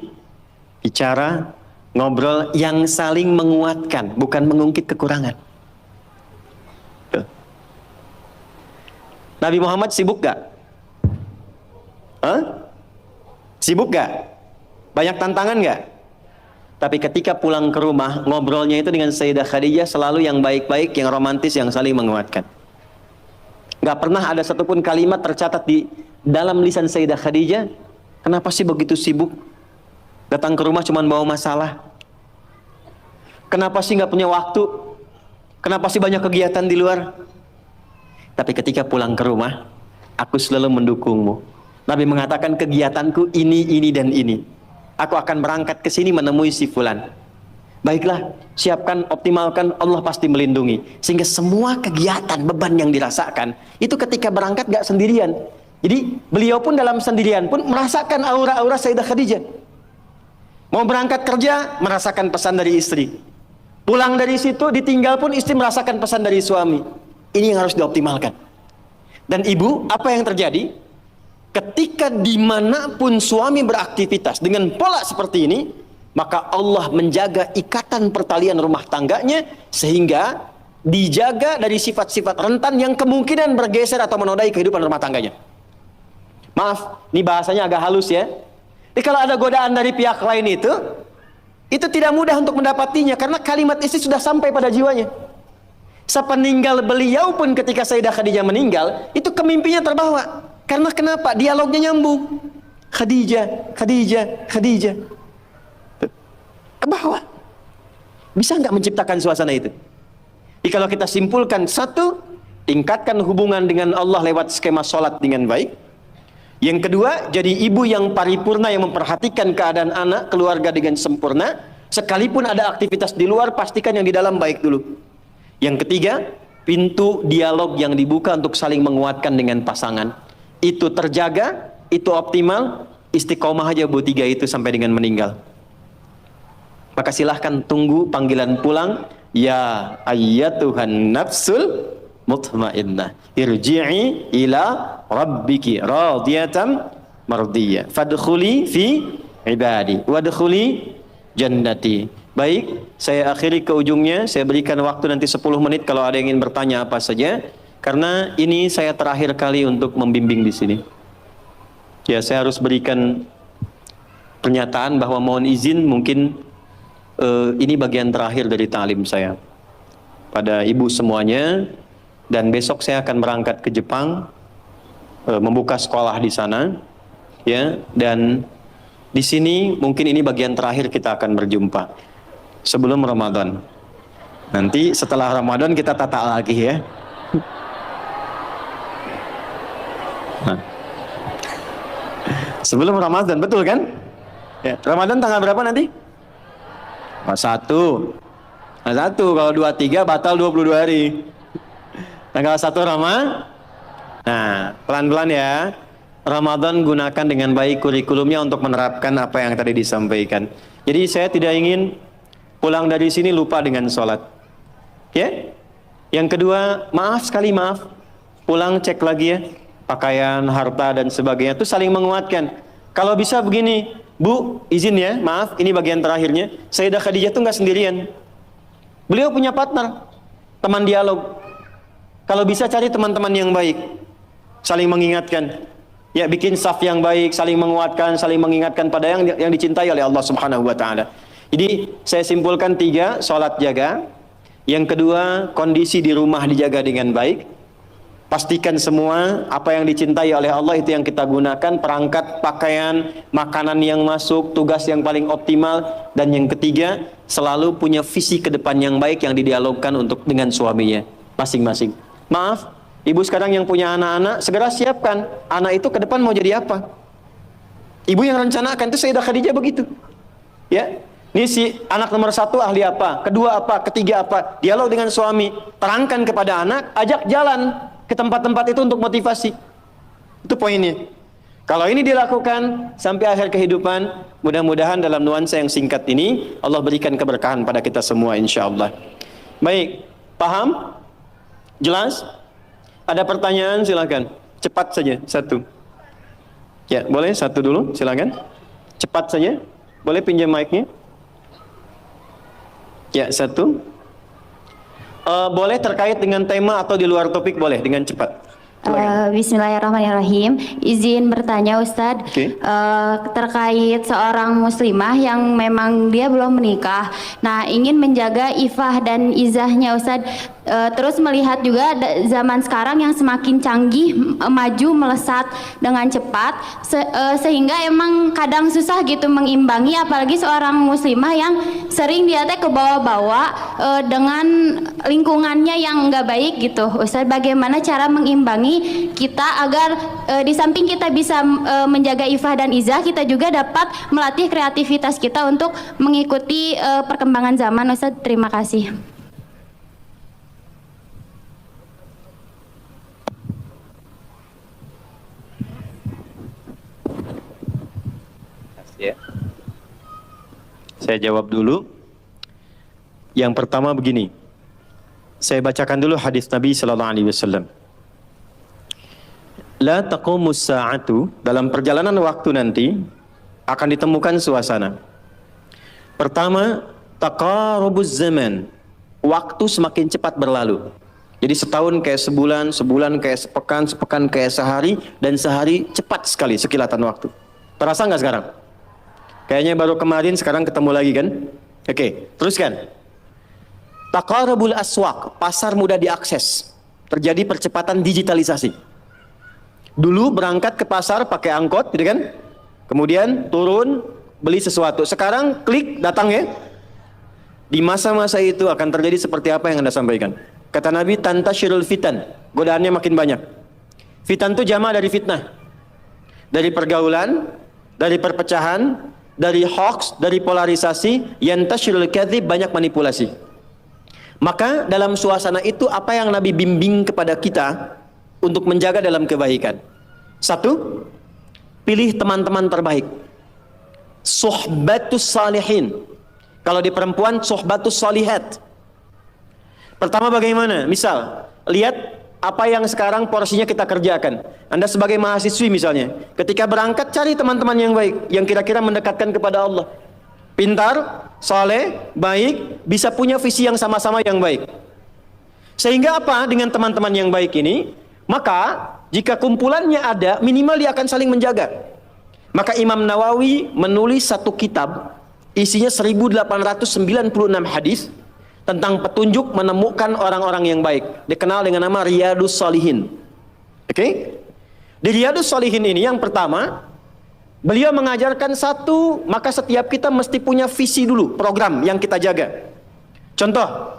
bicara, ngobrol yang saling menguatkan, bukan mengungkit kekurangan. Tuh. Nabi Muhammad sibuk gak? Sibuk gak? Banyak tantangan gak? Tapi ketika pulang ke rumah, ngobrolnya itu dengan Sayyidah Khadijah selalu yang baik-baik, yang romantis, yang saling menguatkan. Gak pernah ada satupun kalimat tercatat di dalam lisan Sayyidah Khadijah, kenapa sih begitu sibuk? Datang ke rumah cuma bawa masalah. Kenapa sih gak punya waktu? Kenapa sih banyak kegiatan di luar? Tapi ketika pulang ke rumah, aku selalu mendukungmu. Nabi mengatakan kegiatanku ini, dan ini. Aku akan berangkat ke sini menemui si fulan. Baiklah, siapkan, optimalkan, Allah pasti melindungi. Sehingga semua kegiatan, beban yang dirasakan, itu ketika berangkat gak sendirian. Jadi beliau pun dalam sendirian pun merasakan aura-aura Sayyidah Khadijah. Mau berangkat kerja, merasakan pesan dari istri. Pulang dari situ, ditinggal pun istri merasakan pesan dari suami. Ini yang harus dioptimalkan. Dan ibu, apa yang terjadi? Ketika dimanapun suami beraktivitas dengan pola seperti ini, maka Allah menjaga ikatan pertalian rumah tangganya sehingga dijaga dari sifat-sifat rentan yang kemungkinan bergeser atau menodai kehidupan rumah tangganya. Maaf, ini bahasanya agak halus ya. Jadi kalau ada godaan dari pihak lain itu tidak mudah untuk mendapatinya karena kalimat istri sudah sampai pada jiwanya. Sepeninggal beliau pun ketika Sayyidah Khadijah meninggal, itu kemimpinya terbawa. Karena kenapa? Dialognya nyambung. Khadijah, Khadijah, Khadijah. Kebawa. Bisa nggak menciptakan suasana itu? Jadi kalau kita simpulkan, satu, tingkatkan hubungan dengan Allah lewat skema sholat dengan baik. Yang kedua, jadi ibu yang paripurna yang memperhatikan keadaan anak, keluarga dengan sempurna. Sekalipun ada aktivitas di luar, pastikan yang di dalam baik dulu. Yang ketiga, pintu dialog yang dibuka untuk saling menguatkan dengan pasangan. Itu terjaga, itu optimal, istiqomah aja Bu 3 itu sampai dengan meninggal. Maka silahkan tunggu panggilan pulang. Ya ayyatuhan nafsul mutmainnah irji'i ila rabbiki radiyatan mardiyah fadkhuli fi ibadi wadkhuli jannati. Baik, saya akhiri ke ujungnya. Saya berikan waktu nanti 10 menit kalau ada yang ingin bertanya apa saja. Karena ini saya terakhir kali untuk membimbing di sini. Ya, saya harus berikan pernyataan bahwa mohon izin mungkin ini bagian terakhir dari ta'lim saya pada ibu semuanya. Dan besok saya akan berangkat ke Jepang, membuka sekolah di sana. Ya, dan di sini mungkin ini bagian terakhir kita akan berjumpa sebelum Ramadan. Nanti setelah Ramadan kita tata lagi ya. Nah. Sebelum Ramadan, betul kan? Ya, Ramadan tanggal berapa nanti? 1. Nah, 1 kalau 23 batal 22 hari. Tanggal 1 Ramadan. Nah, pelan-pelan ya. Ramadan gunakan dengan baik kurikulumnya untuk menerapkan apa yang tadi disampaikan. Jadi saya tidak ingin pulang dari sini lupa dengan sholat. Ya. Yang kedua, maaf sekali maaf. Pulang cek lagi ya. Pakaian, harta dan sebagainya itu saling menguatkan. Kalau bisa begini, Bu, izin ya, maaf, ini bagian terakhirnya. Sayyidah Khadijah itu nggak sendirian. Beliau punya partner, teman dialog. Kalau bisa cari teman-teman yang baik, saling mengingatkan. Ya, bikin saf yang baik, saling menguatkan, saling mengingatkan pada yang dicintai oleh Allah Subhanahu wa taala. Jadi saya simpulkan 3, sholat jaga. Yang kedua, kondisi di rumah dijaga dengan baik. Pastikan semua apa yang dicintai oleh Allah itu yang kita gunakan, perangkat, pakaian, makanan yang masuk, tugas yang paling optimal. Dan yang ketiga, selalu punya visi ke depan yang baik yang didialogkan untuk dengan suaminya masing-masing. Maaf, ibu sekarang yang punya anak-anak, segera siapkan anak itu ke depan mau jadi apa. Ibu yang rencanakan, itu Sayyidah Khadijah begitu. Ya, ini si anak nomor 1 ahli apa, kedua apa, ketiga apa. Dialog dengan suami, terangkan kepada anak, ajak jalan ke tempat-tempat itu untuk motivasi. Itu poinnya. Kalau ini dilakukan sampai akhir kehidupan, mudah-mudahan dalam nuansa yang singkat ini Allah berikan keberkahan pada kita semua insyaallah. Baik, paham? Jelas? Ada pertanyaan silakan. Cepat saja, 1. Ya, boleh 1 dulu, silakan. Cepat saja. Boleh pinjam mic-nya? Ya, 1. Boleh terkait dengan tema atau di luar topik, boleh dengan cepat. Bismillahirrahmanirrahim. Izin bertanya Ustadz, terkait seorang muslimah yang memang dia belum menikah, nah ingin menjaga ifah dan izahnya Ustadz. Terus melihat juga zaman sekarang yang semakin canggih, maju melesat dengan cepat, sehingga emang kadang susah gitu mengimbangi, apalagi seorang muslimah yang sering dia teh ke bawah-bawah dengan lingkungannya yang nggak baik gitu. Ustadz, bagaimana cara mengimbangi kita agar di samping kita bisa menjaga ifah dan izah, kita juga dapat melatih kreativitas kita untuk mengikuti perkembangan zaman. Ustadz, terima kasih. Ya. Saya jawab dulu. Yang pertama begini. Saya bacakan dulu hadis Nabi sallallahu alaihi wasallam. La taqumus sa'atu, dalam perjalanan waktu nanti akan ditemukan suasana. Pertama, taqarubuz zaman. Waktu semakin cepat berlalu. Jadi setahun kayak sebulan, sebulan kayak sepekan, sepekan kayak sehari, dan sehari cepat sekali sekilatan waktu. Terasa nggak sekarang? Kayaknya baru kemarin, sekarang ketemu lagi kan? Oke, teruskan. Taqarubul aswaq, pasar mudah diakses. Terjadi percepatan digitalisasi. Dulu berangkat ke pasar pakai angkot, gitu kan? Kemudian turun, beli sesuatu. Sekarang klik, datang ya. Di masa-masa itu akan terjadi seperti apa yang Anda sampaikan. Kata Nabi, tantashirul fitan. Godaannya makin banyak. Fitan itu jama dari fitnah. Dari pergaulan, dari perpecahan, dari hoax, dari polarisasi, yantashirul kadhib, banyak manipulasi. Maka dalam suasana itu apa yang Nabi bimbing kepada kita untuk menjaga dalam kebaikan? Satu, pilih teman-teman terbaik. Suhbatus salihin. Kalau di perempuan, suhbatus salihat. Pertama bagaimana? Misal, lihat apa yang sekarang porsinya kita kerjakan. Anda sebagai mahasiswi misalnya, ketika berangkat cari teman-teman yang baik, yang kira-kira mendekatkan kepada Allah. Pintar, saleh, baik, bisa punya visi yang sama-sama yang baik. Sehingga apa dengan teman-teman yang baik ini? Maka jika kumpulannya ada, minimal dia akan saling menjaga. Maka Imam Nawawi menulis satu kitab, isinya 1896 hadis tentang petunjuk menemukan orang-orang yang baik. Dikenal dengan nama Riyadus Shalihin. Oke? Di Riyadus Shalihin ini yang pertama, beliau mengajarkan satu, maka setiap kita mesti punya visi dulu, program yang kita jaga. Contoh,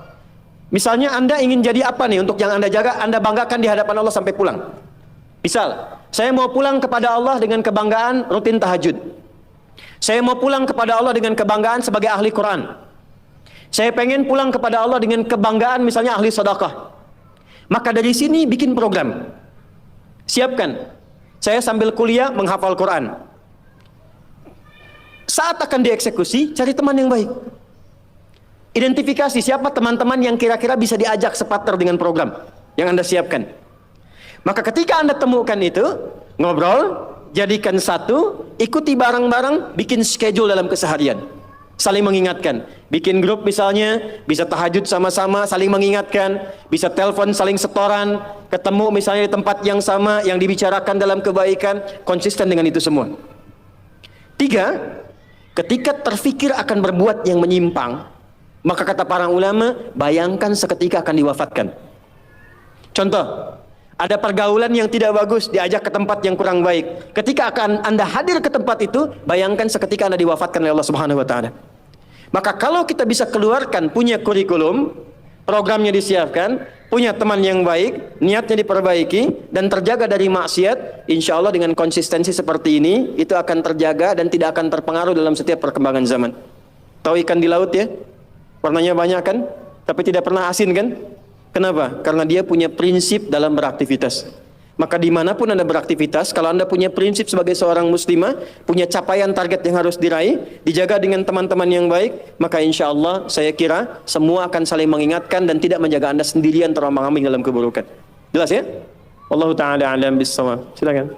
misalnya Anda ingin jadi apa nih untuk yang Anda jaga, Anda banggakan di hadapan Allah sampai pulang. Misal, saya mau pulang kepada Allah dengan kebanggaan rutin tahajud. Saya mau pulang kepada Allah dengan kebanggaan sebagai ahli Quran. Saya pengen pulang kepada Allah dengan kebanggaan misalnya ahli sedekah. Maka dari sini bikin program. Siapkan. Saya sambil kuliah menghafal Quran. Saat akan dieksekusi, cari teman yang baik. Identifikasi siapa teman-teman yang kira-kira bisa diajak separtner dengan program yang Anda siapkan. Maka ketika Anda temukan itu, ngobrol, jadikan satu, ikuti bareng-bareng, bikin schedule dalam keseharian. Saling mengingatkan. Bikin grup misalnya, bisa tahajud sama-sama, saling mengingatkan. Bisa telepon, saling setoran. Ketemu misalnya di tempat yang sama, yang dibicarakan dalam kebaikan. Konsisten dengan itu semua. Tiga, ketika terfikir akan berbuat yang menyimpang, maka kata para ulama, bayangkan seketika akan diwafatkan. Contoh, ada pergaulan yang tidak bagus, diajak ke tempat yang kurang baik. Ketika akan Anda hadir ke tempat itu, bayangkan seketika Anda diwafatkan oleh Allah Subhanahu wa taala. Maka kalau kita bisa keluarkan, punya kurikulum, programnya disiapkan, punya teman yang baik, niatnya diperbaiki, dan terjaga dari maksiat, insya Allah dengan konsistensi seperti ini, itu akan terjaga dan tidak akan terpengaruh dalam setiap perkembangan zaman. Tahu ikan di laut ya? Warnanya banyak kan? Tapi tidak pernah asin kan? Kenapa? Karena dia punya prinsip dalam beraktivitas. Maka dimanapun Anda beraktivitas, kalau Anda punya prinsip sebagai seorang muslimah, punya capaian target yang harus diraih, dijaga dengan teman-teman yang baik, maka insya Allah saya kira semua akan saling mengingatkan dan tidak menjaga Anda sendirian terombang-ambing dalam keburukan. Jelas ya? Wallahu ta'ala a'lam bis-shawab. Silakan.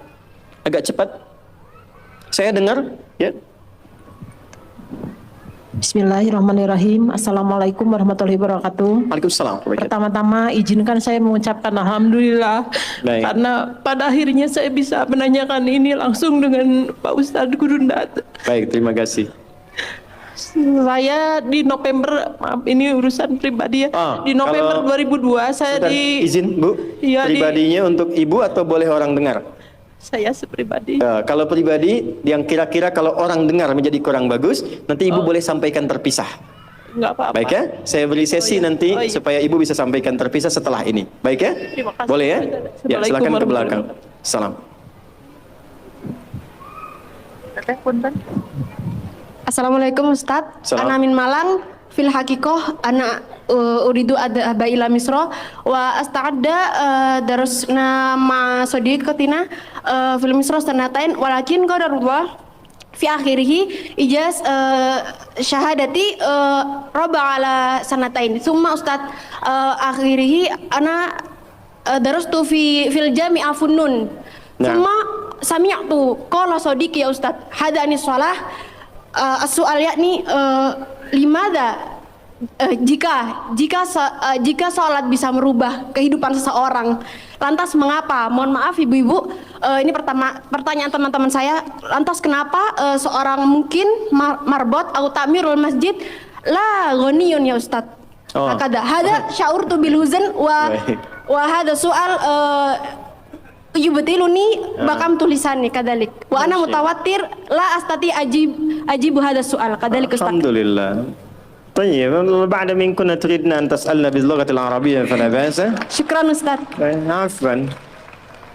Agak cepat. Saya dengar ya. Bismillahirrahmanirrahim. Assalamualaikum warahmatullahi wabarakatuh. Waalaikumsalam. Pertama-tama izinkan saya mengucapkan alhamdulillah. Baik. Karena pada akhirnya saya bisa menanyakan ini langsung dengan Pak Ustadz Gurundat. Baik, terima kasih. Saya di November, maaf ini urusan pribadi ya. Di November 2002 saya izin Bu, Iya, pribadinya untuk Ibu atau boleh orang dengar? saya sepribadi. Kalau pribadi yang kira-kira kalau orang dengar menjadi kurang bagus, nanti Ibu boleh sampaikan terpisah. Enggak apa-apa. Baik ya, saya beri sesi nanti supaya Ibu bisa sampaikan terpisah setelah ini. Baik ya? Terima kasih. Boleh ya? Ya, silakan ke belakang. Salam. Assalamualaikum Ustadz. Salam. Ana min Malang. Fil hakikoh ana uridu adhaba ila Misra wa asta'adda darusna ma sadiqatina fil Misra sanatain walakin qadarullah fi akhirih ijaz syahadati roba ala sanatain summa Ustadz akhirih ana darustu fil jami'a funnun summa sami'tu qala sadiqi ya Ustadz hadani shalah as-su'al yakni limada jika sholat bisa merubah kehidupan seseorang, lantas mengapa? Mohon maaf ibu-ibu, ini pertanyaan teman-teman saya. Lantas kenapa seorang mungkin marbot atau takmirul masjid la ghaniyun ya Ustaz? Hada sya'urtu bil huzn wa hada soal yubtiluni bakam tulisannya kadalik. Wa ana mutawatir la astati ajibu hada soal kadalik Ustaz. Alhamdulillah. طيب بعد من كنا تريدنا أن تسألنا باللغة العربية فلا بأس. شكرا Ustaz. عفوا.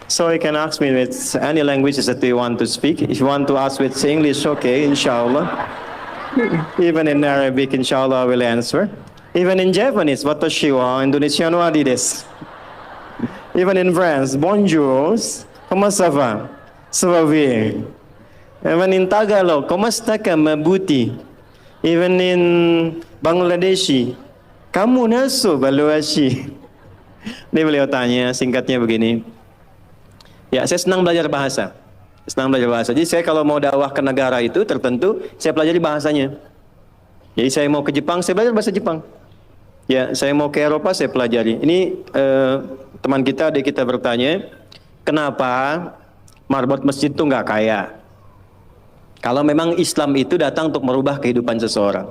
So you can ask me with any languages that you want to speak. If you want to ask with English, okay, inshallah. Even in Arabic, inshallah, I will answer. Even in Japanese, watashi wa Indonesian wa desu. Even in France, bonjour, comment ça va? Ça va bien. Even in Tagalog, komasta ka mabuti? Even in Bangladeshi, kamu naso baluashi. Ini beliau tanya, singkatnya begini. Ya, saya senang belajar bahasa. Jadi saya kalau mau dakwah ke negara itu tertentu, saya pelajari bahasanya. Jadi saya mau ke Jepang, saya belajar bahasa Jepang. Ya, saya mau ke Eropa, saya pelajari. Ini teman kita, adik kita bertanya, kenapa marbot masjid itu nggak kaya? Kalau memang Islam itu datang untuk merubah kehidupan seseorang.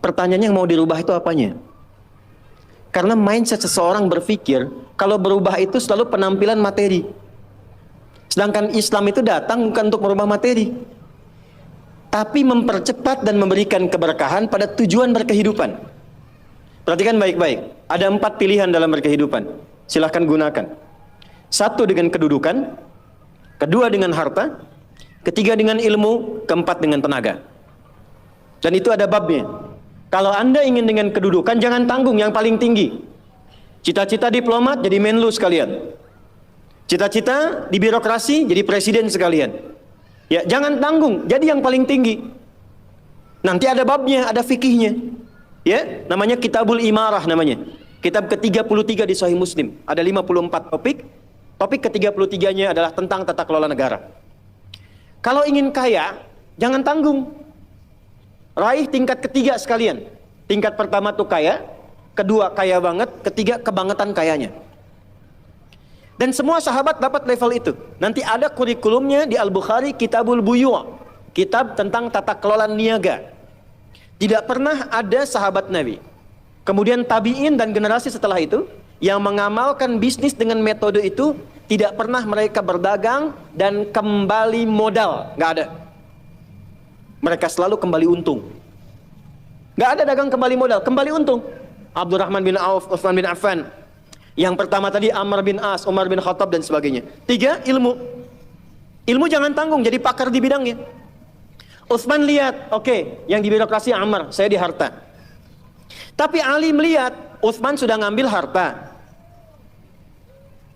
Pertanyaannya yang mau dirubah itu apanya? Karena mindset seseorang berpikir, kalau berubah itu selalu penampilan materi. Sedangkan Islam itu datang bukan untuk merubah materi, tapi mempercepat dan memberikan keberkahan pada tujuan berkehidupan. Perhatikan baik-baik, ada 4 pilihan dalam berkehidupan. Silahkan gunakan. 1 dengan kedudukan, 2 dengan harta, 3 dengan ilmu, 4 dengan tenaga. Dan itu ada babnya. Kalau Anda ingin dengan kedudukan, jangan tanggung yang paling tinggi. Cita-cita diplomat jadi menlu sekalian. Cita-cita di birokrasi jadi presiden sekalian. Ya, jangan tanggung, jadi yang paling tinggi. Nanti ada babnya, ada fikihnya. Ya, namanya Kitabul Imarah namanya. Kitab ke-33 di Sahih Muslim. Ada 54 topik. Topik ke-33-nya adalah tentang tata kelola negara. Kalau ingin kaya, jangan tanggung. Raih tingkat ketiga sekalian. Tingkat pertama tuh kaya, kedua kaya banget, ketiga kebangetan kayanya. Dan semua sahabat dapat level itu. Nanti ada kurikulumnya di Al-Bukhari, Kitabul Buyu', kitab tentang tata kelola niaga. Tidak pernah ada sahabat Nabi, kemudian tabi'in dan generasi setelah itu yang mengamalkan bisnis dengan metode itu. Tidak pernah mereka berdagang dan kembali modal, nggak ada. Mereka selalu kembali untung. Nggak ada dagang kembali modal, kembali untung. Abdurrahman bin Auf, Utsman bin Affan. Yang pertama tadi Amr bin As, Umar bin Khattab dan sebagainya. 3, ilmu. Ilmu jangan tanggung, jadi pakar di bidangnya. Utsman lihat, oke, yang di birokrasi Amr, saya di harta. Tapi Ali melihat, Utsman sudah ngambil harta.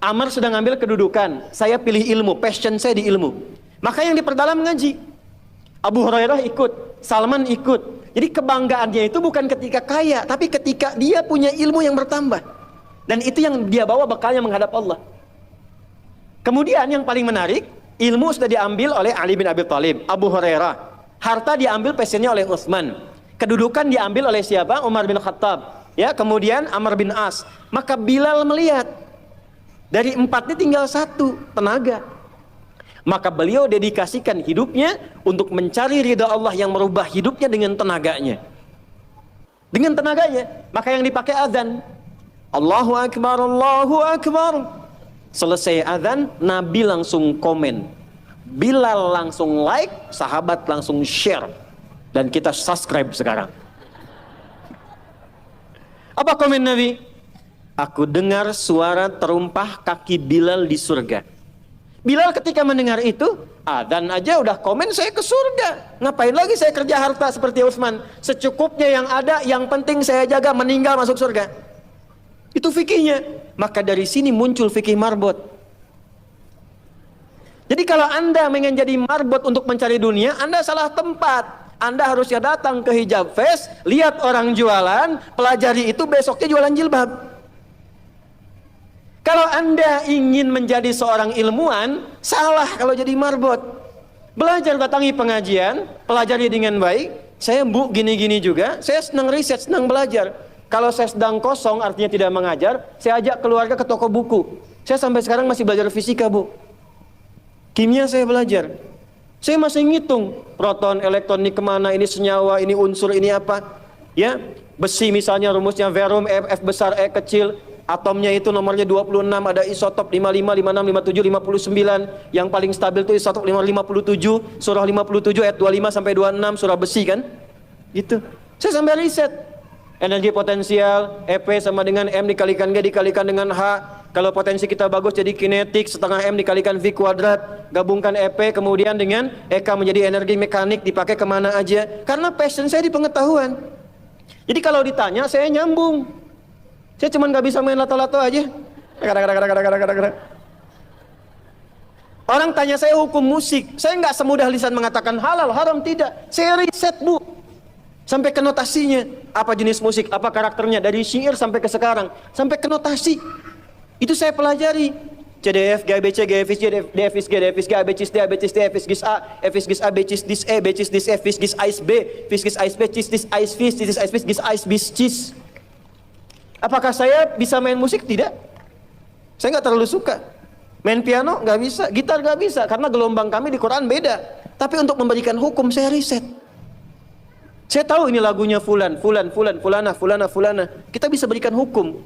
Amr sudah ngambil kedudukan, saya pilih ilmu, passion saya di ilmu. Maka yang diperdalam ngaji. Abu Hurairah ikut, Salman ikut. Jadi kebanggaannya itu bukan ketika kaya, tapi ketika dia punya ilmu yang bertambah. Dan itu yang dia bawa bekalnya menghadap Allah. Kemudian yang paling menarik, ilmu sudah diambil oleh Ali bin Abi Thalib, Abu Hurairah. Harta diambil passionnya oleh Utsman. Kedudukan diambil oleh siapa? Umar bin Khattab. Ya, kemudian Amr bin As. Maka Bilal melihat, dari 4 ini tinggal 1, tenaga. Maka beliau dedikasikan hidupnya untuk mencari ridha Allah yang merubah hidupnya dengan tenaganya. Dengan tenaganya, maka yang dipakai azan. Allahu Akbar, Allahu Akbar. Selesai azan, Nabi langsung komen. Bilal langsung like, sahabat langsung share. Dan kita subscribe sekarang. Apa komen Nabi? Aku dengar suara terumpah kaki Bilal di surga. Bilal ketika mendengar itu, adzan aja udah komen saya ke surga. Ngapain lagi saya kerja harta seperti Utsman? Secukupnya yang ada, yang penting saya jaga, meninggal masuk surga. Itu fikihnya. Maka dari sini muncul fikih marbot. Jadi kalau Anda ingin jadi marbot untuk mencari dunia, Anda salah tempat. Anda harusnya datang ke Hijab Fest, lihat orang jualan, pelajari itu, besoknya jualan jilbab. Kalau Anda ingin menjadi seorang ilmuwan, salah kalau jadi marbot. Belajar, datangi pengajian, pelajari dengan baik, Saya Bu gini-gini juga, saya senang riset, senang belajar. Kalau saya sedang kosong artinya tidak mengajar, saya ajak keluarga ke toko buku. Saya sampai sekarang masih belajar fisika Bu. Kimia saya belajar. Saya masih ngitung proton, elektron ini kemana, ini senyawa, ini unsur, ini apa. Ya, besi misalnya rumusnya verum, F besar, E kecil. Atomnya itu nomornya 26, ada isotop 55, 56, 57, 59. Yang paling stabil itu isotop 57, surah 57 ayat 25 sampai 26, surah besi kan? Gitu. Saya sampai riset. Energi potensial, EP sama dengan M dikalikan G dikalikan dengan H. Kalau potensi kita bagus jadi kinetik, setengah M dikalikan V kuadrat. Gabungkan EP kemudian dengan EK menjadi energi mekanik, dipakai kemana aja. Karena passion saya di pengetahuan. Jadi kalau ditanya saya nyambung. Saya cuma nggak bisa main lato-lato aja. Orang tanya saya hukum musik, saya nggak semudah lisan mengatakan halal, haram, tidak. Saya riset Bu, sampai ke notasinya. Apa jenis musik, apa karakternya, dari syair sampai ke sekarang, sampai ke notasi. Itu saya pelajari. CDF, GABC, GFIS, DFIS, GDFIS, GABCIS, DABCIS, DFIS, GIS A, FIS, GIS A, BCIS, DIS E, BCIS, DIS F, FIS, GIS AIS B, FIS, GIS AIS B, CIS, DIS AIS FIS, DIS AIS FIS, GIS AIS BIS, CIS. Apakah saya bisa main musik? Tidak. Saya nggak terlalu suka. Main piano nggak bisa, gitar nggak bisa, karena gelombang kami di Quran beda. Tapi untuk memberikan hukum saya riset. Saya tahu ini lagunya fulan, fulana. Kita bisa berikan hukum.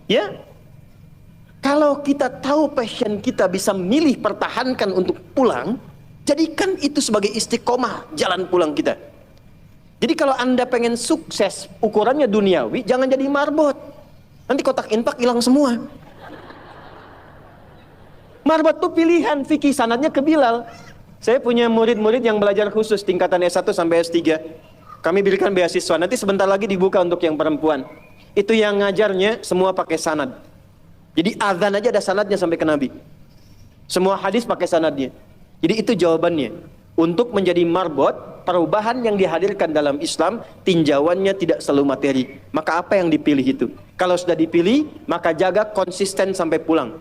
Ya. Kalau kita tahu passion kita bisa milih pertahankan untuk pulang, jadikan itu sebagai istiqomah jalan pulang kita. Jadi kalau Anda pengen sukses, ukurannya duniawi, jangan jadi marbot. Nanti kotak infak hilang semua. Marbot itu pilihan, fikih sanadnya ke Bilal. Saya punya murid-murid yang belajar khusus tingkatan S1 sampai S3. Kami berikan beasiswa, nanti sebentar lagi dibuka untuk yang perempuan. Itu yang ngajarnya semua pakai sanad. Jadi azan aja ada sanadnya sampai ke Nabi. Semua hadis pakai sanadnya. Jadi itu jawabannya. Untuk menjadi marbot, perubahan yang dihadirkan dalam Islam, tinjauannya tidak selalu materi. Maka apa yang dipilih itu? Kalau sudah dipilih, maka jaga konsisten sampai pulang.